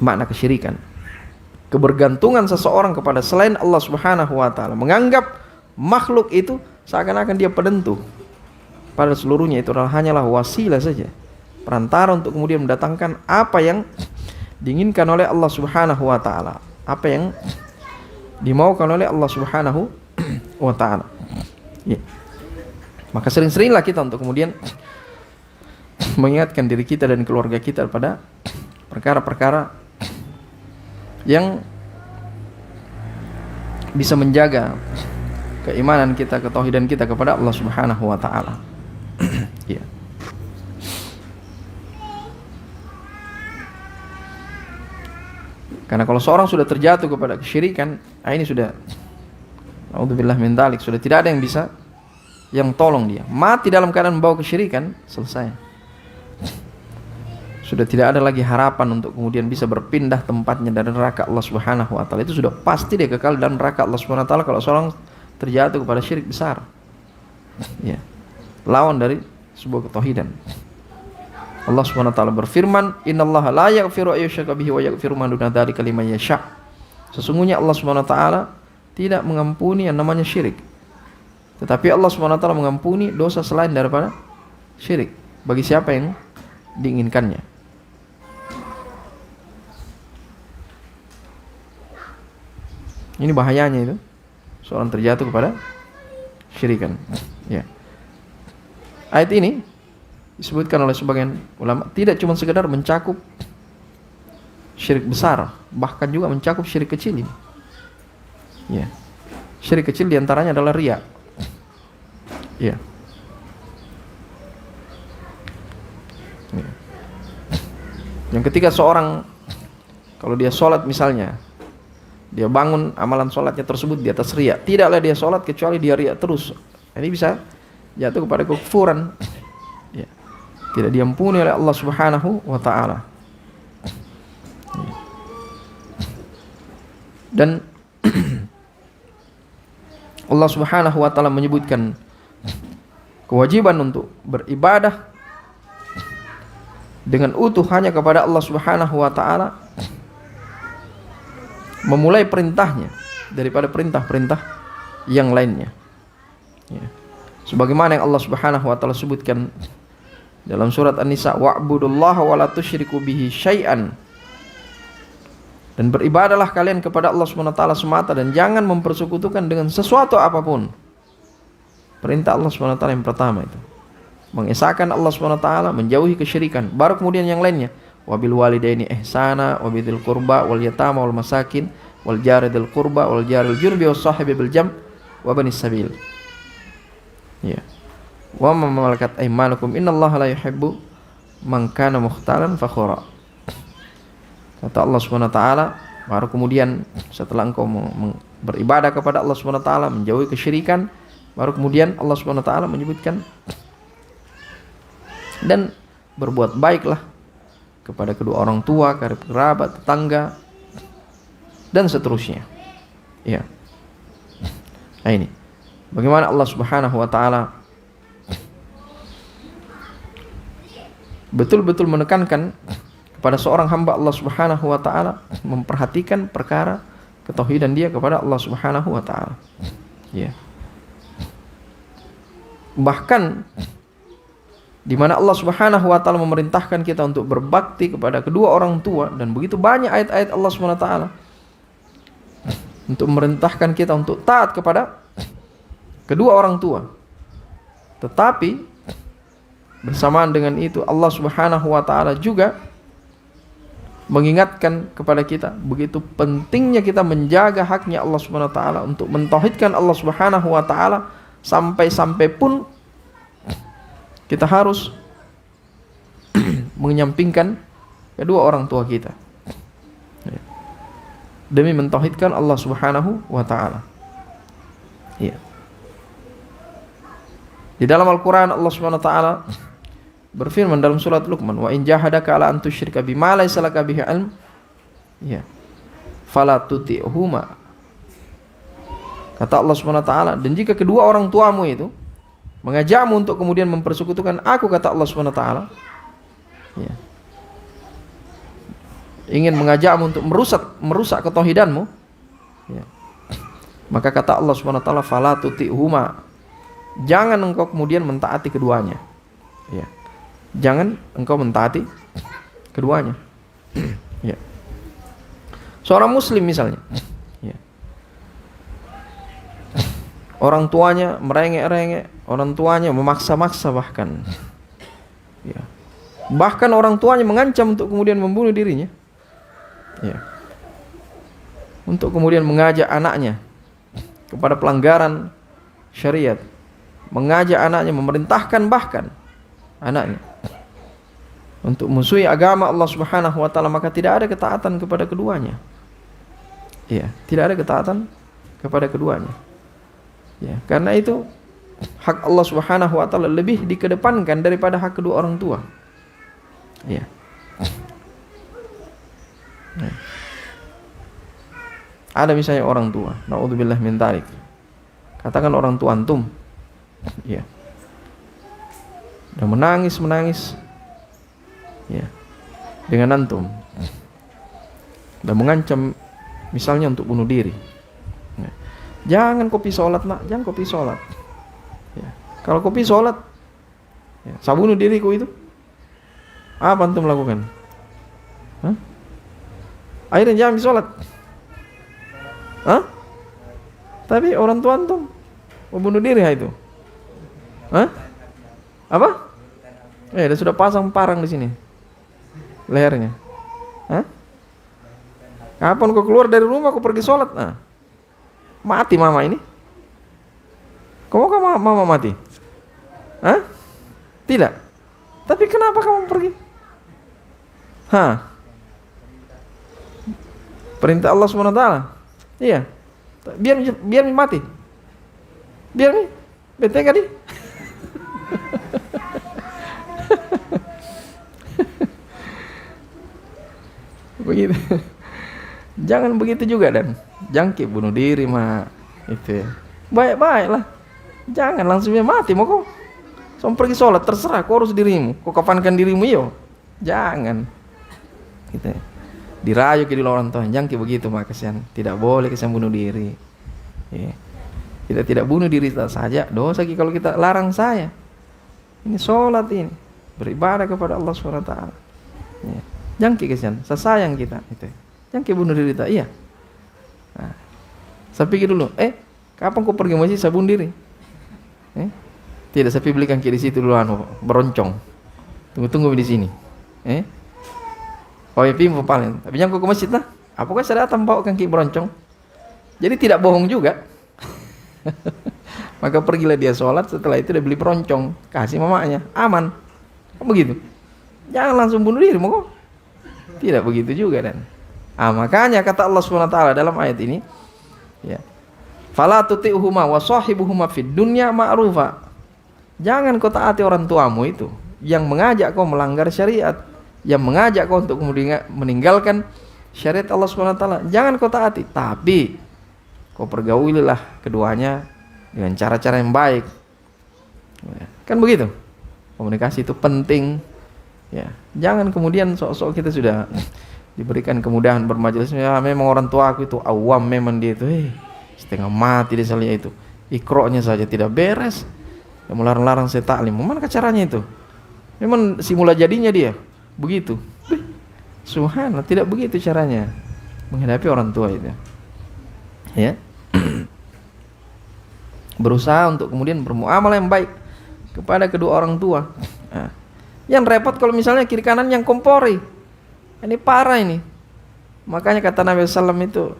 makna kesyirikan. Kebergantungan seseorang kepada selain Allah Subhanahu wa taala, menganggap makhluk itu seakan-akan dia penentu. Padahal seluruhnya itu hanyalah wasilah saja, perantara untuk kemudian mendatangkan apa yang diinginkan oleh Allah Subhanahu wa taala, apa yang dimaukan oleh Allah Subhanahu wa taala. Ya. Maka sering-seringlah kita untuk kemudian mengingatkan diri kita dan keluarga kita pada perkara-perkara yang bisa menjaga keimanan kita, ketauhidan kita kepada Allah Subhanahu wa taala. Ya. Karena kalau seorang sudah terjatuh kepada kesyirikan, ini sudah naudzubillah min dzalik, sudah tidak ada yang bisa yang tolong dia. Mati dalam keadaan membawa kesyirikan, selesai. Sudah tidak ada lagi harapan untuk kemudian bisa berpindah tempatnya dari neraka Allah Subhanahu wa taala. Itu sudah pasti dia kekal dalam neraka Allah Subhanahu wa taala kalau seorang terjatuh kepada syirik besar. Ya. Lawan dari sebuah ketauhidan. Allah Subhanahu wa taala berfirman, "Innallaha la yaghfiru ayyushraka bihi wa yaghfiru ma duna dzalika liman yasha." Sesungguhnya Allah Subhanahu wa taala tidak mengampuni yang namanya syirik. Tetapi Allah Subhanahu wa taala mengampuni dosa selain daripada syirik bagi siapa yang diinginkannya. Ini bahayanya itu. Seorang terjatuh kepada syirikan. Ya. Ayat ini disebutkan oleh sebagian ulama tidak cuma sekedar mencakup syirik besar, bahkan juga mencakup syirik kecil ini. Ya. Syirik kecil diantaranya adalah riya. Ya. Ya. Yang ketika seorang kalau dia sholat misalnya, dia bangun amalan sholatnya tersebut di atas riya, tidaklah dia sholat kecuali dia riya terus. Ini bisa jatuh kepada kekufuran. Ya. Tidak diampuni oleh Allah Subhanahu wa taala. Ya. Dan Allah Subhanahu wa taala menyebutkan kewajiban untuk beribadah dengan utuh hanya kepada Allah Subhanahu wa taala, memulai perintahnya daripada perintah-perintah yang lainnya. Ya. Sebagaimana yang Allah Subhanahu wa taala sebutkan dalam surat An-Nisa, wa'budullaha wa la tusyriku bihi syai'an. Dan beribadahlah kalian kepada Allah SWT semata dan jangan mempersekutukan dengan sesuatu apapun. Perintah Allah SWT yang pertama itu mengesahkan Allah SWT, menjauhi kesyirikan. Baru kemudian yang lainnya, wabil walidaini ihsana wabidzil qurba wal yatama wal masakin wal jari dzil qurba wal jaril junubi was sahibi bil jam wa banis sabil. Ya. Wa ma malakat aymanukum innallaha la yuhibbu man kana mukhtalan fakhura. Kata Allah SWT, baru kemudian setelah engkau beribadah kepada Allah SWT, menjauhi kesyirikan, baru kemudian Allah SWT menyebutkan dan berbuat baiklah kepada kedua orang tua, kerabat, tetangga, dan seterusnya. Ya. Nah ini, bagaimana Allah Subhanahu wa taala betul-betul menekankan kepada seorang hamba Allah Subhanahu wa taala memperhatikan perkara ketauhidan dia kepada Allah Subhanahu wa taala. Ya. Bahkan di mana Allah Subhanahu wa taala memerintahkan kita untuk berbakti kepada kedua orang tua, dan begitu banyak ayat-ayat Allah Subhanahu wa taala untuk memerintahkan kita untuk taat kepada kedua orang tua. Tetapi bersamaan dengan itu Allah Subhanahu wa taala juga mengingatkan kepada kita begitu pentingnya kita menjaga haknya Allah Subhanahu wa taala untuk mentauhidkan Allah Subhanahu wa taala, sampai-sampai pun kita harus menyampingkan kedua orang tua kita demi mentauhidkan Allah Subhanahu wa taala. Ya. Di dalam Al-Qur'an Allah Subhanahu wa taala berfirman dalam surat Luqman, wa in jahadaka ala an tusyrika bima laysa laka bihi ilm, ya, fala tuti'huma. Kata Allah Subhanahu wa taala, dan jika kedua orang tuamu itu mengajakmu untuk kemudian mempersekutukan aku, kata Allah Subhanahu wa taala, ya, ingin mengajakmu untuk merusak ketauhidanmu, ya, maka kata Allah Subhanahu wa taala, fala tuti'huma, jangan engkau kemudian mentaati keduanya. Ya. Jangan engkau mentaati keduanya. Ya. Seorang muslim misalnya, ya, orang tuanya merengek-rengek, orang tuanya memaksa-maksa bahkan, ya, bahkan orang tuanya mengancam untuk kemudian membunuh dirinya, ya, untuk kemudian mengajak anaknya kepada pelanggaran syariat, mengajak anaknya, memerintahkan bahkan anaknya untuk musuhi agama Allah Subhanahu wa taala, maka tidak ada ketaatan kepada keduanya. Ya, tidak ada ketaatan kepada keduanya. Ya, karena itu hak Allah Subhanahu wa taala lebih dikedepankan daripada hak kedua orang tua. Ya. Nah. Ada misalnya orang tua, naudzubillah min dzalik. Katakan orang tua antum, ya, udah menangis, ya, dengan antum, udah mengancam misalnya untuk bunuh diri. Ya. Jangan kopi sholat nak, jangan kopi sholat. Ya. Kalau kopi sholat, ya, saya bunuh diriku itu. Apa antum lakukan? Hah? Akhirnya jangan sholat. Hah? Tapi orang tua antum mau bunuh diri itu. Hah? Apa? Dia sudah pasang parang di sini lehernya. Hah? Kapan kau keluar dari rumah, kau pergi sholat? Nah, mati mama ini. Kau mau mama mati? Hah? Tidak. Tapi kenapa kamu pergi? Hah? Perintah Allah SWT. Iya. Biar mati. Biar bete kali. Begitu. Jangan begitu juga, dan jangkit bunuh diri mah itu. Baik-baiklah. Jangan langsung mati mau kau. Sampai pergi sholat terserah, kau urus dirimu. Kau kafankan dirimu yo. Jangan. Gitu. Dirayu ke di orang tua, jangan begitu mah, kesian. Tidak boleh kesian bunuh diri. Ya. Kita tidak bunuh diri saja dosa kalau kita larang saya. Ini sholat ini, beribadah kepada Allah SWT. Ya. Jangan kesian, saya sayang kita. Itu. Jangki bunuh diri tak? Iya. Nah, saya pikir dulu, kapan kau pergi masjid saya bunuh diri? Tidak, saya belikan di situ dulu beroncong. Tunggu di sini. Oh ya pim paling. Tapi jangan kau ke masjid lah. Apakah saya datang bawa kaki beroncong? Jadi tidak bohong juga. Maka pergilah dia sholat, setelah itu dia beli beroncong, kasih mamanya, aman. Kan begitu. Jangan langsung bunuh diri, mau kok. Tidak begitu juga dan. Makanya kata Allah SWT dalam ayat ini, ya. Fala tuti'uhuma wa sahibuhuma fid dunya ma'rufa. Jangan kau taati orang tuamu itu yang mengajak kau melanggar syariat, yang mengajak kau untuk kemudian meninggalkan syariat Allah SWT. Jangan kau taati, tapi kau pergaulilah keduanya dengan cara-cara yang baik. Kan begitu. Komunikasi itu penting. Ya, jangan kemudian sok-sok kita sudah diberikan kemudahan bermajelis. Ya, memang orang tua aku itu awam, memang dia itu setengah mati dia salia itu. Iqra-nya saja tidak beres. Yang melarang-larang saya taklim. Mana caranya itu? Memang simula jadinya dia begitu. Subhanallah, tidak begitu caranya menghadapi orang tua itu. Ya. Berusaha untuk kemudian bermuamalah yang baik kepada kedua orang tua. Nah, yang repot kalau misalnya kiri kanan yang kompori. Ini parah ini. Makanya kata Nabi SAW itu,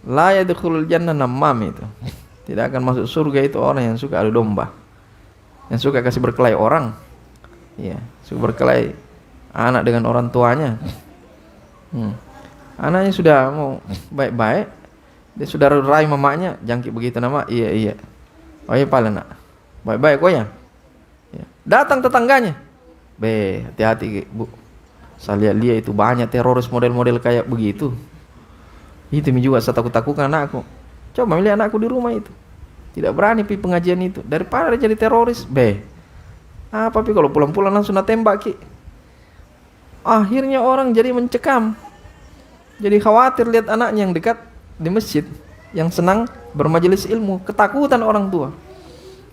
la yadkhulul jannah namam itu. Tidak akan masuk surga itu orang yang suka adu domba, yang suka kasih berkelahi orang. Ya, suka berkelahi anak dengan orang tuanya. Anaknya sudah mau baik-baik, dia sudah raih mamanya, jangkit begitu nama, iya. Oh iya paling nak, baik-baik kok ya. Datang tetangganya, hati-hati bu, saya lihat itu banyak teroris model-model kayak begitu. Itu juga saya takut-takutkan anakku. Coba melihat anakku di rumah itu, tidak berani pergi pengajian itu, daripada dia jadi teroris. Tapi kalau pulang-pulang langsung tembak ki. Akhirnya orang jadi mencekam, jadi khawatir lihat anaknya yang dekat di masjid, yang senang bermajelis ilmu, ketakutan orang tua.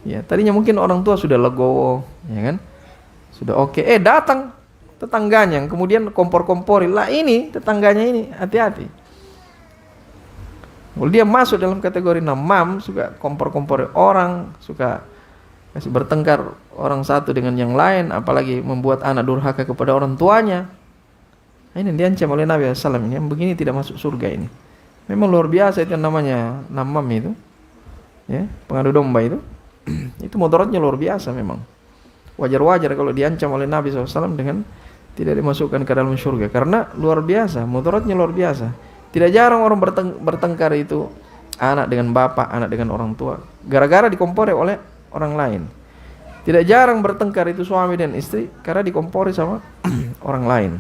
Ya, tadinya mungkin orang tua sudah legowo, ya kan? Sudah oke. Datang tetangganya yang kemudian kompor-kompori. Lah ini tetangganya ini, hati-hati. Kalau dia masuk dalam kategori namam, suka kompor-kompori orang, suka kasih bertengkar orang satu dengan yang lain, apalagi membuat anak durhaka kepada orang tuanya. Nah, ini diancam oleh Nabi SAW. Yang begini tidak masuk surga ini. Memang luar biasa itu namanya namam itu. Ya, pengadu domba itu. Itu mudaratnya luar biasa memang. Wajar-wajar kalau diancam oleh Nabi SAW dengan tidak dimasukkan ke dalam surga, karena luar biasa, mudaratnya luar biasa. Tidak jarang orang bertengkar itu anak dengan bapak, anak dengan orang tua, gara-gara dikompori oleh orang lain. Tidak jarang bertengkar itu suami dan istri karena dikompori sama orang lain.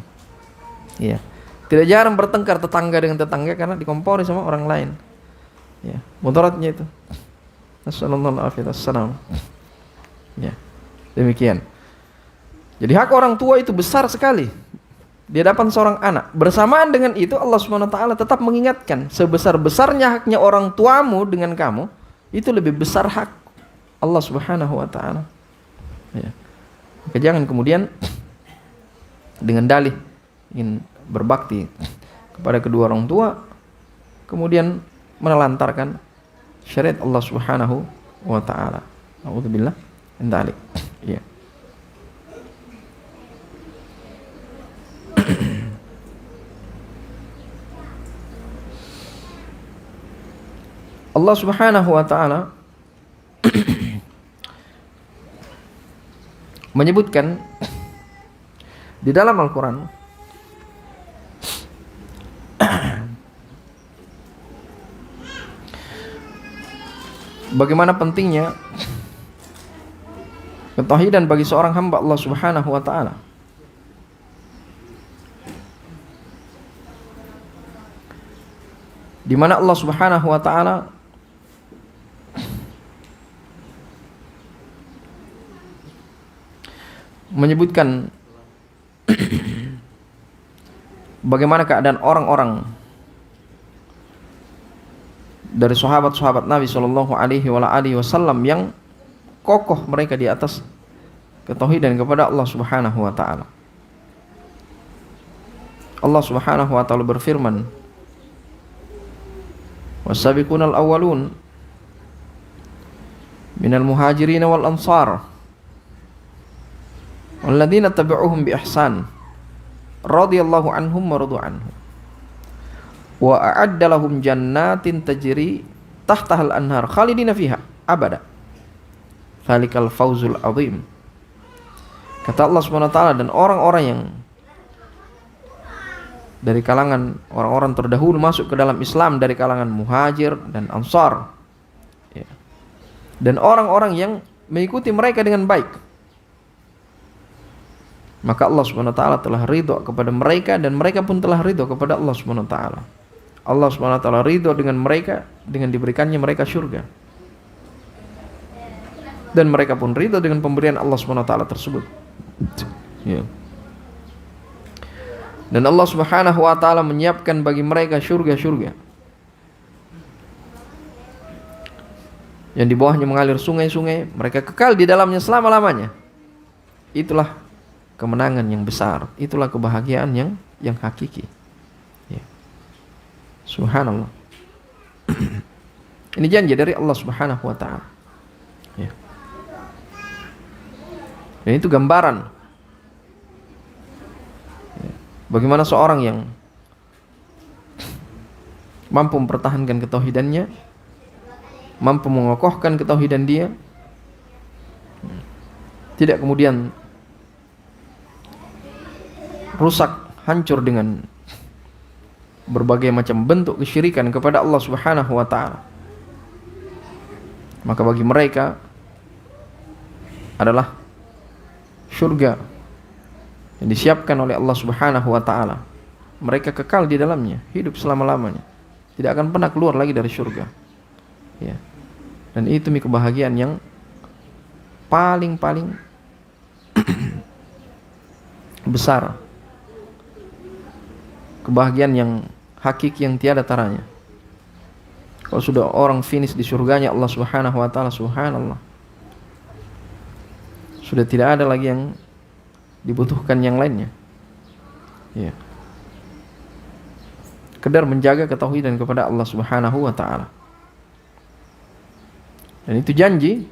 Iya. Tidak jarang bertengkar tetangga dengan tetangga karena dikompori sama orang lain. Ya, mudaratnya itu. Nasallallahu wasallam. Ya. Demikian. Jadi hak orang tua itu besar sekali di hadapan seorang anak. Bersamaan dengan itu Allah SWT tetap mengingatkan, sebesar-besarnya haknya orang tuamu dengan kamu, itu lebih besar hak Allah Subhanahu wa taala. Ya. Maka jangan kemudian dengan dalih ingin berbakti kepada kedua orang tua kemudian menelantarkan syariat Allah Subhanahu wa taala. A'udzubillah min dzalik. Ya. Allah Subhanahu wa taala menyebutkan di dalam Al-Qur'an bagaimana pentingnya ketauhidan bagi seorang hamba Allah Subhanahu wa taala. Di mana Allah Subhanahu wa taala menyebutkan bagaimana keadaan orang-orang dari sahabat-sahabat Nabi sallallahu alaihi wasallam yang kokoh mereka di atas ketauhidan kepada Allah Subhanahu wa taala. Allah Subhanahu wa taala berfirman Was-sabiqunal awwalun minal muhajirin wal ansar walladzina tabi'uhum bi ihsan radhiyallahu anhum wa radu anhu wa a'adda lahum jannatin tajri tahtahal anhar khalidina fiha abada dzalikal fawzul azim. Kata Allah Subhanahu wa taala, dan orang-orang yang dari kalangan orang-orang terdahulu masuk ke dalam Islam dari kalangan muhajir dan ansar, ya, dan orang-orang yang mengikuti mereka dengan baik, maka Allah Subhanahu wa taala telah ridha kepada mereka dan mereka pun telah ridha kepada Allah Subhanahu wa taala. Allah Subhanahu wa taala ridha dengan mereka dengan diberikannya mereka surga, dan mereka pun ridha dengan pemberian Allah Subhanahu wa taala tersebut, ya. Dan Allah Subhanahu wa taala menyiapkan bagi mereka surga-surga yang di bawahnya mengalir sungai-sungai, mereka kekal di dalamnya selama-lamanya. Itulah kemenangan yang besar, itulah kebahagiaan yang hakiki. Ya. Subhanallah. Ini janji dari Allah Subhanahu wa taala. Ya. Dan itu gambaran bagaimana seorang yang mampu mempertahankan ketauhidannya, mampu mengokohkan ketauhidan dia, tidak kemudian rusak, hancur dengan berbagai macam bentuk kesyirikan kepada Allah Subhanahu wa taala. Maka bagi mereka adalah surga yang disiapkan oleh Allah Subhanahu wa taala. Mereka kekal di dalamnya, hidup selama-lamanya, tidak akan pernah keluar lagi dari surga. Ya. Dan itu kebahagiaan yang paling besar. Kebahagiaan yang hakiki yang tiada taranya. Kalau sudah orang finish di surganya Allah Subhanahu wa taala, subhanallah, sudah tidak ada lagi yang dibutuhkan yang lainnya. Ya. Kedar menjaga ketauhidan kepada Allah Subhanahu wa taala. Dan itu janji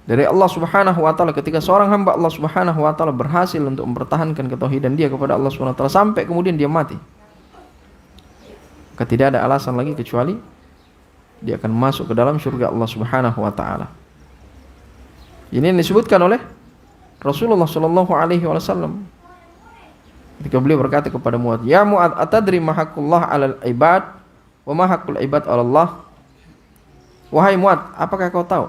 dari Allah Subhanahu wa taala ketika seorang hamba Allah Subhanahu wa taala berhasil untuk mempertahankan ketauhidan dia kepada Allah Subhanahu wa taala sampai kemudian dia mati. Maka tidak ada alasan lagi kecuali dia akan masuk ke dalam surga Allah Subhanahu wa taala. Ini yang disebutkan oleh Rasulullah sallallahu alaihi wasallam ketika beliau berkata kepada Mu'adz, "Ya Mu'adz, atadri ma haqqullah 'alal ibad wa ma haqqul ibad 'ala Allah?" Wahai Mu'adz, apakah kau tahu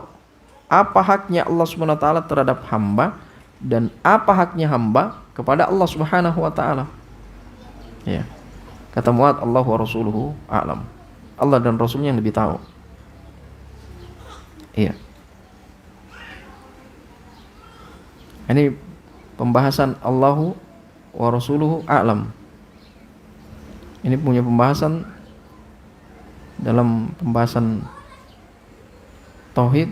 apa haknya Allah Subhanahu wa taala terhadap hamba dan apa haknya hamba kepada Allah Subhanahu wa taala? Ya. Kata Mu'adz, Allah wa rasuluhu a'lam. Allah dan Rasulnya yang lebih tahu. Iya. Ini pembahasan Allahu wa rasuluhu a'lam. Ini punya pembahasan dalam pembahasan tauhid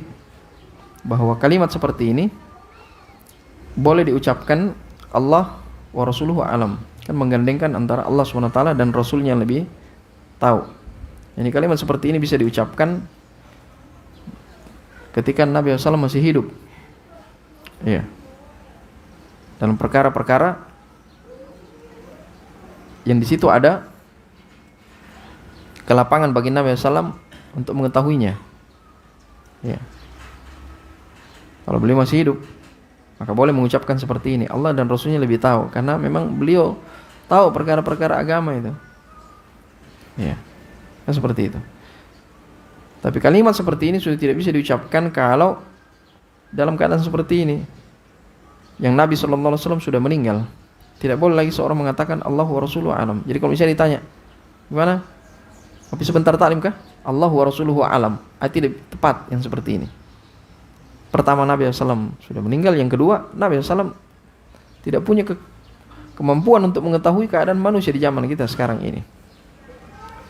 bahwa kalimat seperti ini boleh diucapkan Allah wa rasuluhu a'lam, kan menggandengkan antara Allah SWT dan Rasulnya yang lebih tahu. Jadi kalimat seperti ini bisa diucapkan ketika Nabi SAW masih hidup, ya, dalam perkara-perkara yang di situ ada kelapangan bagi Nabi SAW untuk mengetahuinya. Ya. Kalau beliau masih hidup, maka boleh mengucapkan seperti ini. Allah dan Rasulnya lebih tahu, karena memang beliau tahu perkara-perkara agama itu. Ya, kan seperti itu. Tapi kalimat seperti ini sudah tidak bisa diucapkan kalau dalam keadaan seperti ini, yang Nabi SAW sudah meninggal. Tidak boleh lagi seorang mengatakan Allah wa rasuluhu a'lam. Jadi kalau misalnya ditanya, gimana? Tapi sebentar taklim kah? Allah wa rasuluhu a'lam. Tidak tepat yang seperti ini. Pertama, Nabi SAW sudah meninggal. Yang kedua, Nabi SAW tidak punya kemampuan untuk mengetahui keadaan manusia di zaman kita sekarang ini.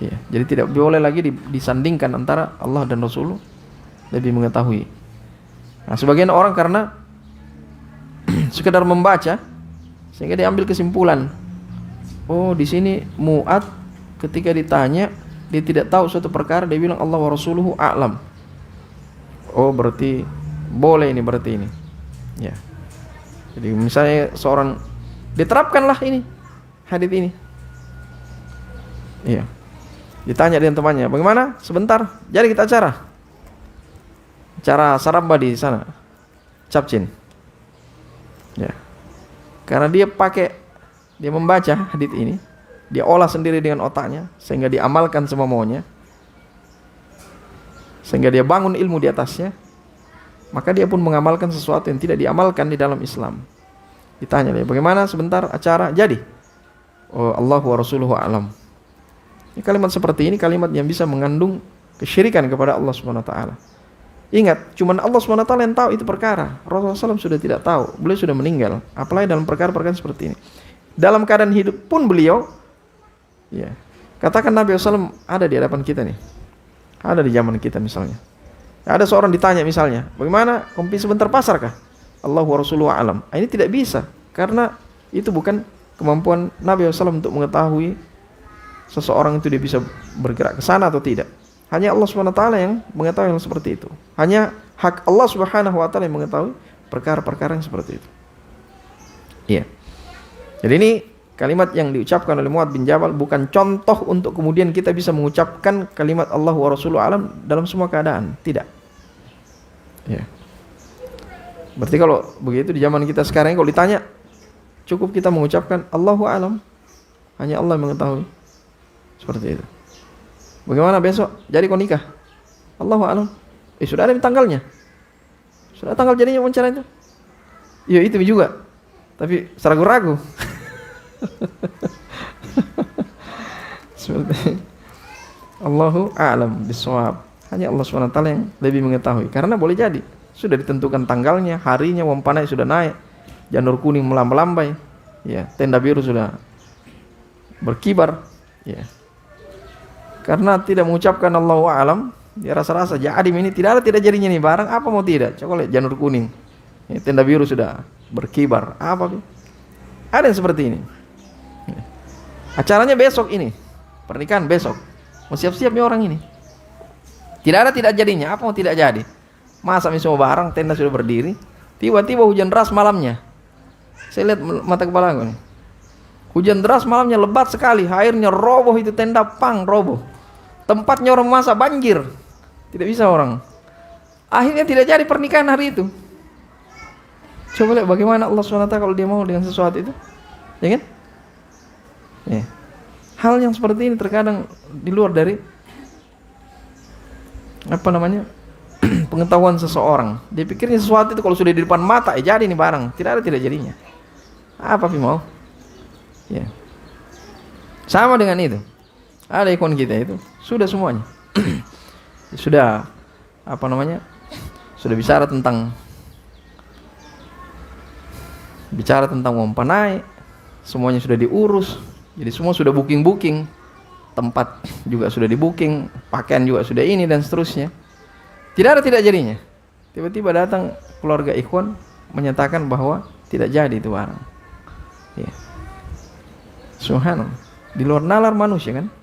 Ya, jadi tidak boleh lagi disandingkan antara Allah dan Rasul lebih mengetahui. Nah, sebagian orang karena sekedar membaca sehingga dia ambil kesimpulan, oh di sini Mu'adz ketika ditanya dia tidak tahu suatu perkara, dia bilang Allah wa rasuluhu a'lam. Oh, berarti boleh ini, berarti ini. Ya. Jadi misalnya seorang diterapkanlah ini hadis ini. Iya. Ditanya dengan temannya, bagaimana? Sebentar, jadi kita acara sarabba di sana, Capcin. Ya. Karena dia membaca hadis ini, dia olah sendiri dengan otaknya sehingga diamalkan semua maunya, sehingga dia bangun ilmu di atasnya, maka dia pun mengamalkan sesuatu yang tidak diamalkan di dalam Islam. Ditanya dia, bagaimana? Sebentar, acara jadi. Oh, Allahu wa rasuluhu a'lam. Ini kalimat seperti ini kalimat yang bisa mengandung kesyirikan kepada Allah Subhanahu wa taala. Ingat, cuman Allah Subhanahu wa taala yang tahu itu perkara. Rasulullah SAW sudah tidak tahu, beliau sudah meninggal. Apalagi dalam perkara-perkara seperti ini. Dalam keadaan hidup pun beliau, ya, katakan Nabi SAW ada di hadapan kita nih. Ada di zaman kita misalnya. Ada seorang ditanya misalnya, bagaimana kompi sebentar pasar kah? Allahu wa rasuluhu a'lam. Ini tidak bisa, karena itu bukan kemampuan Nabi SAW untuk mengetahui seseorang itu dia bisa bergerak ke sana atau tidak. Hanya Allah Subhanahu wa taala yang mengetahui yang seperti itu. Hanya hak Allah Subhanahu wa taala yang mengetahui perkara-perkara yang seperti itu. Iya. Jadi ini kalimat yang diucapkan oleh Mu'adz bin Jabal bukan contoh untuk kemudian kita bisa mengucapkan kalimat Allah wa rasuluhu alam dalam semua keadaan. Tidak. Ya. Berarti kalau begitu di zaman kita sekarang kalau ditanya, cukup kita mengucapkan Allahu alam. Hanya Allah yang mengetahui. Seperti itu. Bagaimana besok? Jadi kau nikah? Allahu alam. Sudah ada tanggalnya. Sudah tanggal jadinya wawancara itu. Ya itu juga. Tapi seragu-ragu. Seperti Allahu a'lam bishawab. Hanya Allah SWT yang lebih mengetahui. Karena boleh jadi sudah ditentukan tanggalnya, harinya, uang panai sudah naik, janur kuning melambai, ya, tenda biru sudah berkibar, ya. Karena tidak mengucapkan Allahu a'lam, dia rasa-rasa jadim ini tidak jadinya nih barang, apa mau tidak? Coba lihat janur kuning, ya, tenda biru sudah berkibar, apa? Ada yang seperti ini. Acaranya besok ini, pernikahan besok, mau siap-siap nih orang ini. Tidak jadinya, apa mau tidak jadi? Masa semua barang, tenda sudah berdiri, tiba-tiba hujan deras malamnya. Saya lihat mata kepala aku nih. Hujan deras malamnya lebat sekali, airnya roboh itu tenda roboh. Tempatnya orang masak banjir. Tidak bisa orang. Akhirnya tidak jadi pernikahan hari itu. Coba lihat bagaimana Allah SWT kalau dia mau dengan sesuatu itu. Ya kan? Ya. Hal yang seperti ini terkadang di luar dari pengetahuan seseorang. Dia pikirnya sesuatu itu kalau sudah di depan mata jadi nih barang. Tidak jadinya. Apa sih mau? Ya. Sama dengan itu. Ada ikon kita itu sudah semuanya. Sudah sudah bicara tentang uang panai, semuanya sudah diurus. Jadi semua sudah booking, tempat juga sudah di booking, pakaian juga sudah ini dan seterusnya. Tidak jadinya. Tiba-tiba datang keluarga ikhwan menyatakan bahwa tidak jadi itu barang. Ya. Subhanallah. Di luar nalar manusia kan.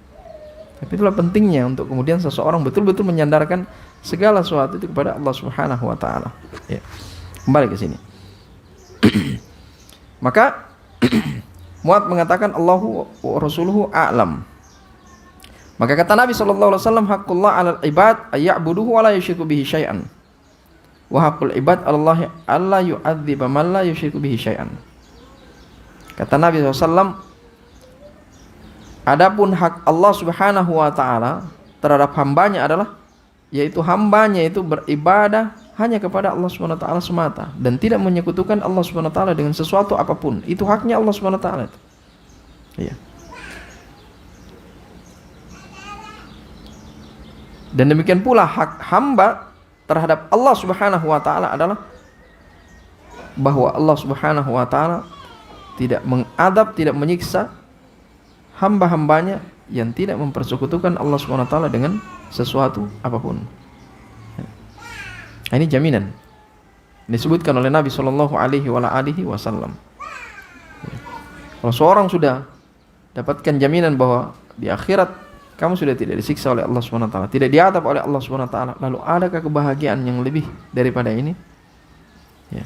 Tapi itulah pentingnya untuk kemudian seseorang betul-betul menyandarkan segala sesuatu itu kepada Allah Subhanahu wa taala. Ya. Kembali ke sini. Maka Mu'adz mengatakan Allahu wa rasuluhu a'lam. Maka kata Nabi sallallahu alaihi wasallam, haqqullah 'alal ibad ayya'buduhu wa la yusyriku bihi syai'an. Wa haqqul ibad 'alallahi alla yu'adziba man la yusyriku bihi syai'an. Kata Nabi SAW, adapun hak Allah Subhanahu wa taala terhadap hambanya adalah, yaitu hambanya itu beribadah hanya kepada Allah Subhanahu wa taala semata dan tidak menyekutukan Allah Subhanahu wa taala dengan sesuatu apapun. Itu haknya Allah Subhanahu wa taala itu. Iya. Dan demikian pula hak hamba terhadap Allah Subhanahu wa taala adalah bahwa Allah Subhanahu wa taala tidak mengadab, tidak menyiksa hamba-hambanya yang tidak mempersekutukan Allah Subhanahu wa taala dengan sesuatu apapun. Ini jaminan disebutkan oleh Nabi sallallahu alaihi wasallam. Kalau seorang sudah dapatkan jaminan bahwa di akhirat kamu sudah tidak disiksa oleh Allah Subhanahu wa taala, tidak diadab oleh Allah Subhanahu wa taala. Lalu adakah kebahagiaan yang lebih daripada ini? Ya.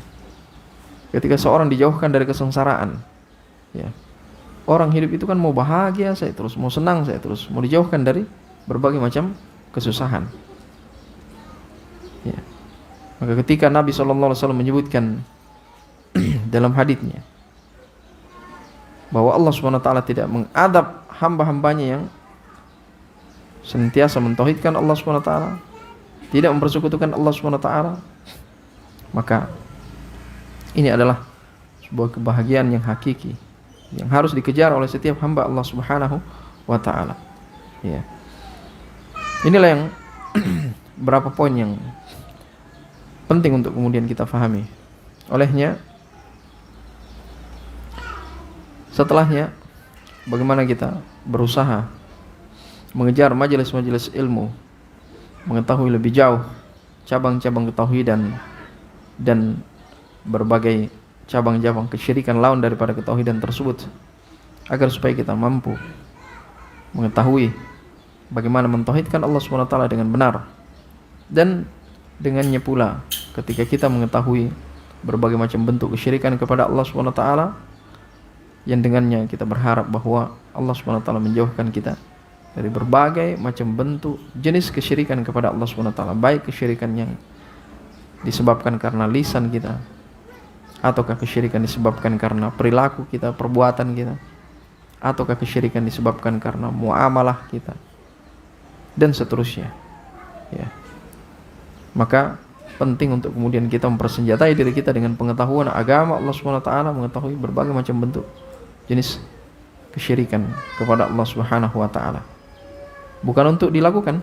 Ketika seorang dijauhkan dari kesengsaraan, ya. Orang hidup itu kan mau bahagia saya terus, mau senang saya terus, mau dijauhkan dari berbagai macam kesusahan. Ya. Maka ketika Nabi SAW menyebutkan dalam haditsnya bahwa Allah SWT tidak mengadab hamba-hambanya yang senantiasa mentauhidkan Allah SWT, tidak mempersekutukan Allah SWT, maka ini adalah sebuah kebahagiaan yang hakiki yang harus dikejar oleh setiap hamba Allah Subhanahu wa taala. Ya. Inilah yang berapa poin yang penting untuk kemudian kita fahami. Olehnya, setelahnya bagaimana kita berusaha mengejar majelis-majelis ilmu, mengetahui lebih jauh cabang-cabang ketauhidan dan berbagai cabang-cabang kesyirikan lawan daripada ketauhidan tersebut, agar supaya kita mampu mengetahui bagaimana mentauhidkan Allah SWT dengan benar. Dan dengannya pula ketika kita mengetahui berbagai macam bentuk kesyirikan kepada Allah SWT, yang dengannya kita berharap bahwa Allah SWT menjauhkan kita dari berbagai macam bentuk jenis kesyirikan kepada Allah SWT, baik kesyirikan yang disebabkan karena lisan kita, ataukah kesyirikan disebabkan karena perilaku kita, perbuatan kita, ataukah kesyirikan disebabkan karena muamalah kita, dan seterusnya. Ya. Maka penting untuk kemudian kita mempersenjatai diri kita dengan pengetahuan agama Allah SWT, mengetahui berbagai macam bentuk jenis kesyirikan kepada Allah Subhanahu wa taala. Bukan untuk dilakukan,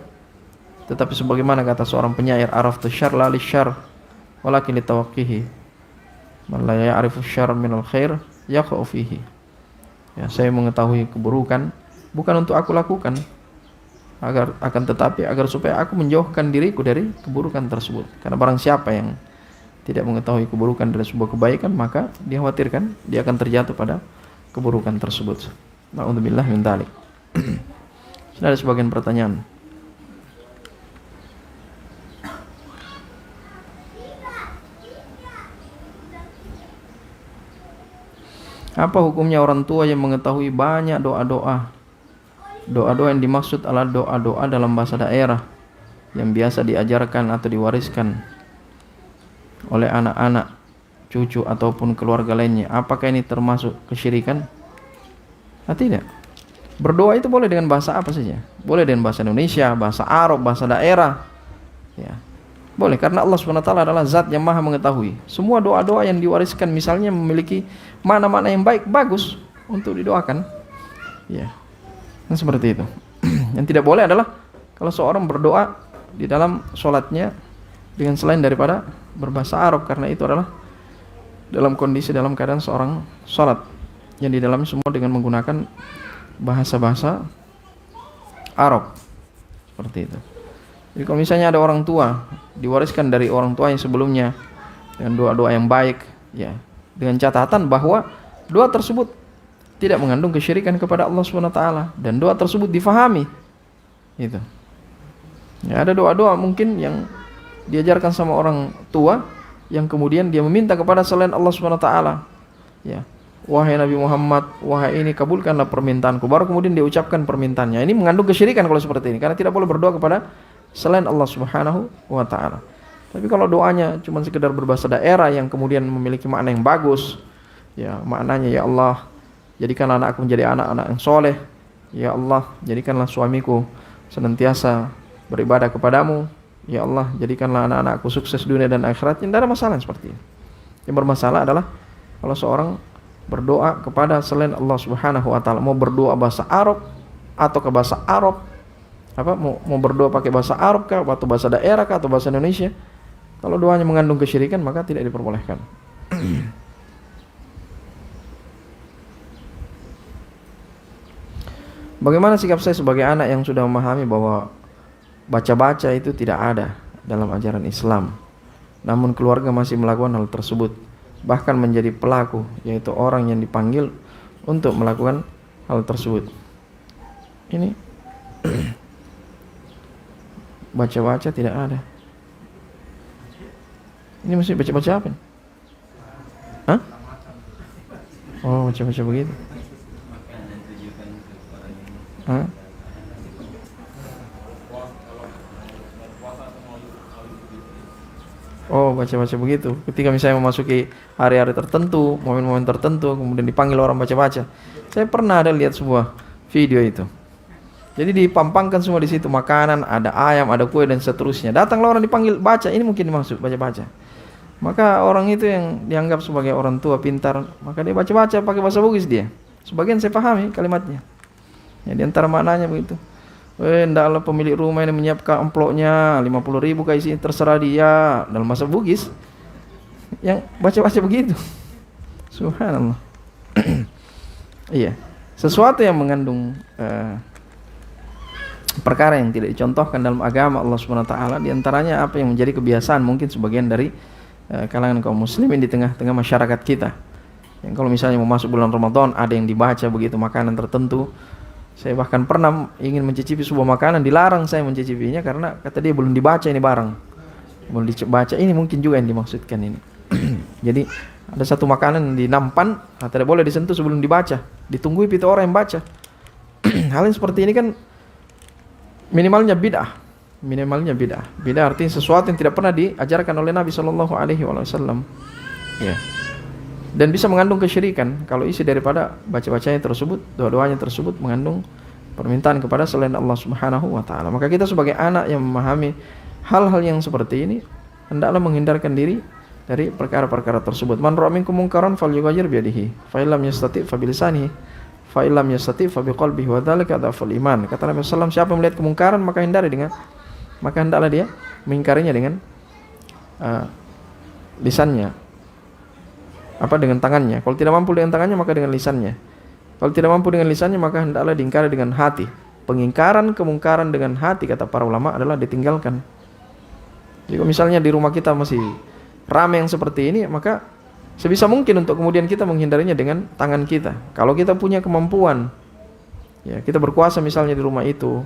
tetapi sebagaimana kata seorang penyair, araftu syarr la lisyarr walakin litawaqqihi. Man la ya'rifu syarr minal khair yaqa'u fihi. Ya, saya mengetahui keburukan bukan untuk aku lakukan, akan tetapi agar supaya aku menjauhkan diriku dari keburukan tersebut. Karena barang siapa yang tidak mengetahui keburukan dari sebuah kebaikan, maka dia khawatirkan dia akan terjatuh pada keburukan tersebut. Na'udzubillah min dzalik. Sudah ada sebagian pertanyaan. Apa hukumnya orang tua yang mengetahui banyak doa-doa? Doa-doa yang dimaksud adalah doa-doa dalam bahasa daerah yang biasa diajarkan atau diwariskan oleh anak-anak, cucu ataupun keluarga lainnya. Apakah ini termasuk kesyirikan? Tidak. Berdoa itu boleh dengan bahasa apa saja. Boleh dengan bahasa Indonesia, bahasa Arab, bahasa daerah. Ya. Boleh, karena Allah SWT adalah zat yang maha mengetahui. Semua doa-doa yang diwariskan misalnya memiliki makna-makna yang baik, bagus untuk didoakan. Ya, dan seperti itu. Yang tidak boleh adalah kalau seorang berdoa di dalam sholatnya dengan selain daripada berbahasa Arab, karena itu adalah dalam kondisi, dalam keadaan seorang sholat yang di dalamnya semua dengan menggunakan bahasa-bahasa Arab. Seperti itu. Jadi kalau misalnya ada orang tua, diwariskan dari orang tua yang sebelumnya dengan doa-doa yang baik, ya, dengan catatan bahwa doa tersebut tidak mengandung kesyirikan kepada Allah SWT dan doa tersebut difahami. Itu. Ya, ada doa-doa mungkin yang diajarkan sama orang tua yang kemudian dia meminta kepada selain Allah SWT. Ya. Wahai Nabi Muhammad, wahai ini, kabulkanlah permintaanku. Baru kemudian dia ucapkan permintaannya. Ini mengandung kesyirikan kalau seperti ini, karena tidak boleh berdoa kepada selain Allah Subhanahu wa taala. Tapi kalau doanya cuma sekedar berbahasa daerah yang kemudian memiliki makna yang bagus, ya, maknanya, ya Allah, jadikanlah anakku menjadi anak-anak yang soleh. Ya Allah, jadikanlah suamiku senantiasa beribadah kepadamu. Ya Allah, jadikanlah anak-anakku sukses dunia dan akhirat. Tidak ada masalah seperti ini. Yang bermasalah adalah kalau seorang berdoa kepada selain Allah Subhanahu wa taala, mau berdoa bahasa Arab atau ke bahasa Arab, mau berdoa pakai bahasa Arab kah, atau bahasa daerah kah, atau bahasa Indonesia, kalau doanya mengandung kesyirikan maka tidak diperbolehkan. Bagaimana sikap saya sebagai anak yang sudah memahami bahwa baca-baca itu tidak ada dalam ajaran Islam, namun keluarga masih melakukan hal tersebut, bahkan menjadi pelaku, yaitu orang yang dipanggil untuk melakukan hal tersebut. Ini baca-baca tidak ada. Ini mesti baca-baca apa? Hah? Oh, baca-baca begitu. Hah? Oh, baca-baca begitu. Ketika misalnya memasuki hari-hari tertentu, momen-momen tertentu, kemudian dipanggil orang baca-baca. Saya pernah ada lihat sebuah video itu. Jadi dipampangkan semua di situ, makanan, ada ayam, ada kue dan seterusnya. Datanglah orang dipanggil baca, ini mungkin dimaksud baca-baca. Maka orang itu yang dianggap sebagai orang tua pintar, maka dia baca-baca pakai bahasa Bugis dia. Sebagian saya pahami kalimatnya. Ya, di antara maknanya begitu. Hendaklah pemilik rumah ini menyiapkan amplopnya 50.000 kayak isi, terserah dia, dalam bahasa Bugis. Yang baca-baca begitu. Subhanallah. Iya. Sesuatu yang mengandung perkara yang tidak dicontohkan dalam agama Allah SWT, di antaranya apa yang menjadi kebiasaan mungkin sebagian dari kalangan kaum muslimin di tengah-tengah masyarakat kita. Yang kalau misalnya mau masuk bulan Ramadan ada yang dibaca begitu makanan tertentu. Saya bahkan pernah ingin mencicipi sebuah makanan, dilarang saya mencicipinya karena kata dia belum dibaca ini barang. Belum dibaca, ini mungkin juga yang dimaksudkan ini. Jadi ada satu makanan di nampan, tidak boleh disentuh sebelum dibaca. Ditunggu itu orang yang baca. Hal yang seperti ini kan minimalnya bid'ah. Bid'ah artinya sesuatu yang tidak pernah diajarkan oleh Nabi Shallallahu Alaihi Wasallam. Ya. Dan bisa mengandung kesyirikan kalau isi daripada baca-bacanya tersebut, doa-doanya tersebut mengandung permintaan kepada selain Allah Subhanahu wa taala. Maka kita sebagai anak yang memahami hal-hal yang seperti ini hendaklah menghindarkan diri dari perkara-perkara tersebut. Man ra'a minkum munkaran falyughayyir bi yadihi, fa illam yastati' fa bilisanihi, fa illam yastati' fa biqalbihi wa dzalika dhaful iman. Kata Nabi sallallahu alaihi wasallam, siapa melihat kemungkaran maka hendaklah dia mengingkarinya dengan lisannya. Dengan tangannya. Kalau tidak mampu dengan tangannya maka dengan lisannya. Kalau tidak mampu dengan lisannya maka hendaklah diingkari dengan hati. Pengingkaran kemungkaran dengan hati, kata para ulama, adalah ditinggalkan. Jika misalnya di rumah kita masih ramai yang seperti ini, maka sebisa mungkin untuk kemudian kita menghindarinya dengan tangan kita. Kalau kita punya kemampuan, ya kita berkuasa misalnya di rumah itu,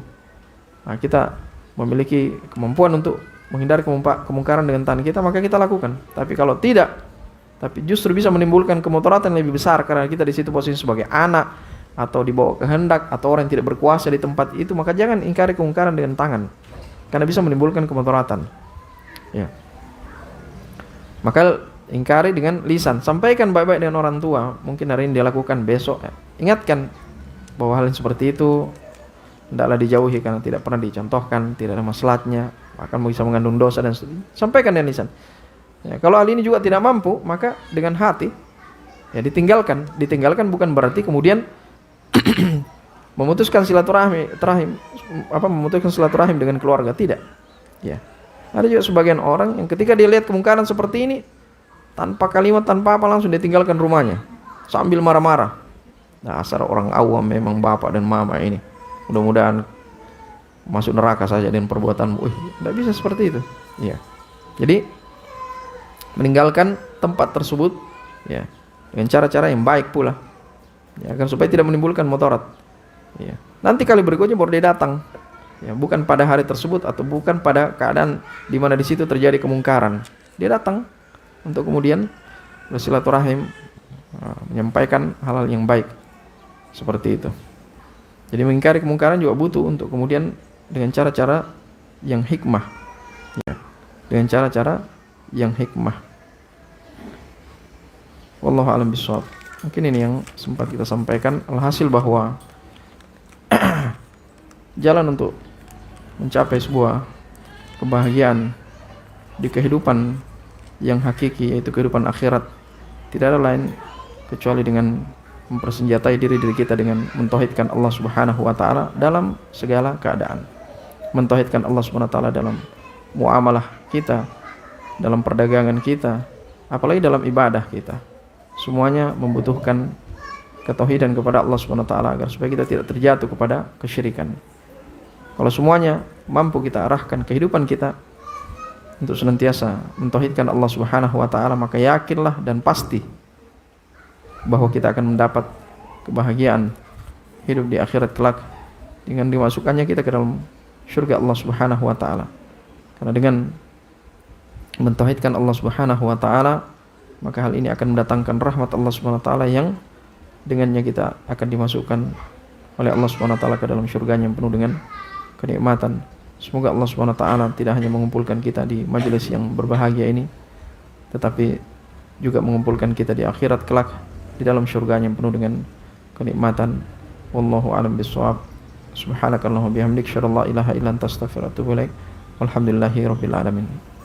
nah kita memiliki kemampuan untuk menghindari kemungkaran dengan tangan kita, maka kita lakukan. Tapi kalau tidak, tapi justru bisa menimbulkan kemudaratan yang lebih besar karena kita di situ posisi sebagai anak atau dibawa kehendak atau orang yang tidak berkuasa di tempat itu, maka jangan ingkari kemungkaran dengan tangan karena bisa menimbulkan kemudaratan. Ya. Maka ingkari dengan lisan, sampaikan baik-baik dengan orang tua. Mungkin hari ini dia lakukan, besok ingatkan bahwa hal yang seperti itu hendaklah dijauhi karena tidak pernah dicontohkan, tidak ada maslahatnya, akan bisa mengandung dosa dan seterusnya. Sampaikan dengan lisan. Ya, kalau hal ini juga tidak mampu, maka dengan hati ya ditinggalkan. Ditinggalkan bukan berarti kemudian memutuskan silaturahim dengan keluarga, tidak. Ya. Ada juga sebagian orang yang ketika dia lihat kemungkaran seperti ini, tanpa kalimat, tanpa apa, langsung ditinggalkan rumahnya sambil marah-marah. Dasar orang awam memang bapak dan mama ini. Mudah-mudahan masuk neraka saja dengan perbuatanmu. Tidak bisa seperti itu. Ya. Jadi meninggalkan tempat tersebut ya dengan cara-cara yang baik pula, ya, agar supaya tidak menimbulkan mudarat. Ya. Nanti kali berikutnya baru dia datang, ya, bukan pada hari tersebut atau bukan pada keadaan di mana di situ terjadi kemungkaran. Dia datang untuk kemudian bersilaturahim, menyampaikan hal-hal yang baik seperti itu. Jadi mengingkari kemungkaran juga butuh untuk kemudian dengan cara-cara yang hikmah, ya, dengan cara-cara yang hikmah. Wallahu a'lam bishawab. Mungkin ini yang sempat kita sampaikan. Alhasil bahwa jalan untuk mencapai sebuah kebahagiaan di kehidupan yang hakiki, yaitu kehidupan akhirat, tidak ada lain kecuali dengan mempersenjatai diri kita dengan mentauhidkan Allah Subhanahu wa taala dalam segala keadaan. Mentauhidkan Allah Subhanahu wa taala dalam muamalah kita, dalam perdagangan kita, apalagi dalam ibadah kita. Semuanya membutuhkan ketauhidan kepada Allah Subhanahu wa taala agar supaya kita tidak terjatuh kepada kesyirikan. Kalau semuanya mampu kita arahkan kehidupan kita untuk senantiasa mentauhidkan Allah Subhanahu wa taala, maka yakinlah dan pasti bahwa kita akan mendapat kebahagiaan hidup di akhirat kelak dengan dimasukkannya kita ke dalam surga Allah Subhanahu wa taala. Karena dengan mentauhidkan Allah Subhanahu wa taala, maka hal ini akan mendatangkan rahmat Allah Subhanahu wa taala yang dengannya kita akan dimasukkan oleh Allah Subhanahu wa taala ke dalam surganya yang penuh dengan kenikmatan. Semoga Allah Subhanahu wa taala tidak hanya mengumpulkan kita di majelis yang berbahagia ini, tetapi juga mengumpulkan kita di akhirat kelak di dalam surganya yang penuh dengan kenikmatan. Wallahu a'lam bishawab. Subhanakallahumma bihamdika asyhadu an la ilaha illa anta astaghfiruka wa atubu ilaik. Walhamdulillahirabbil alamin.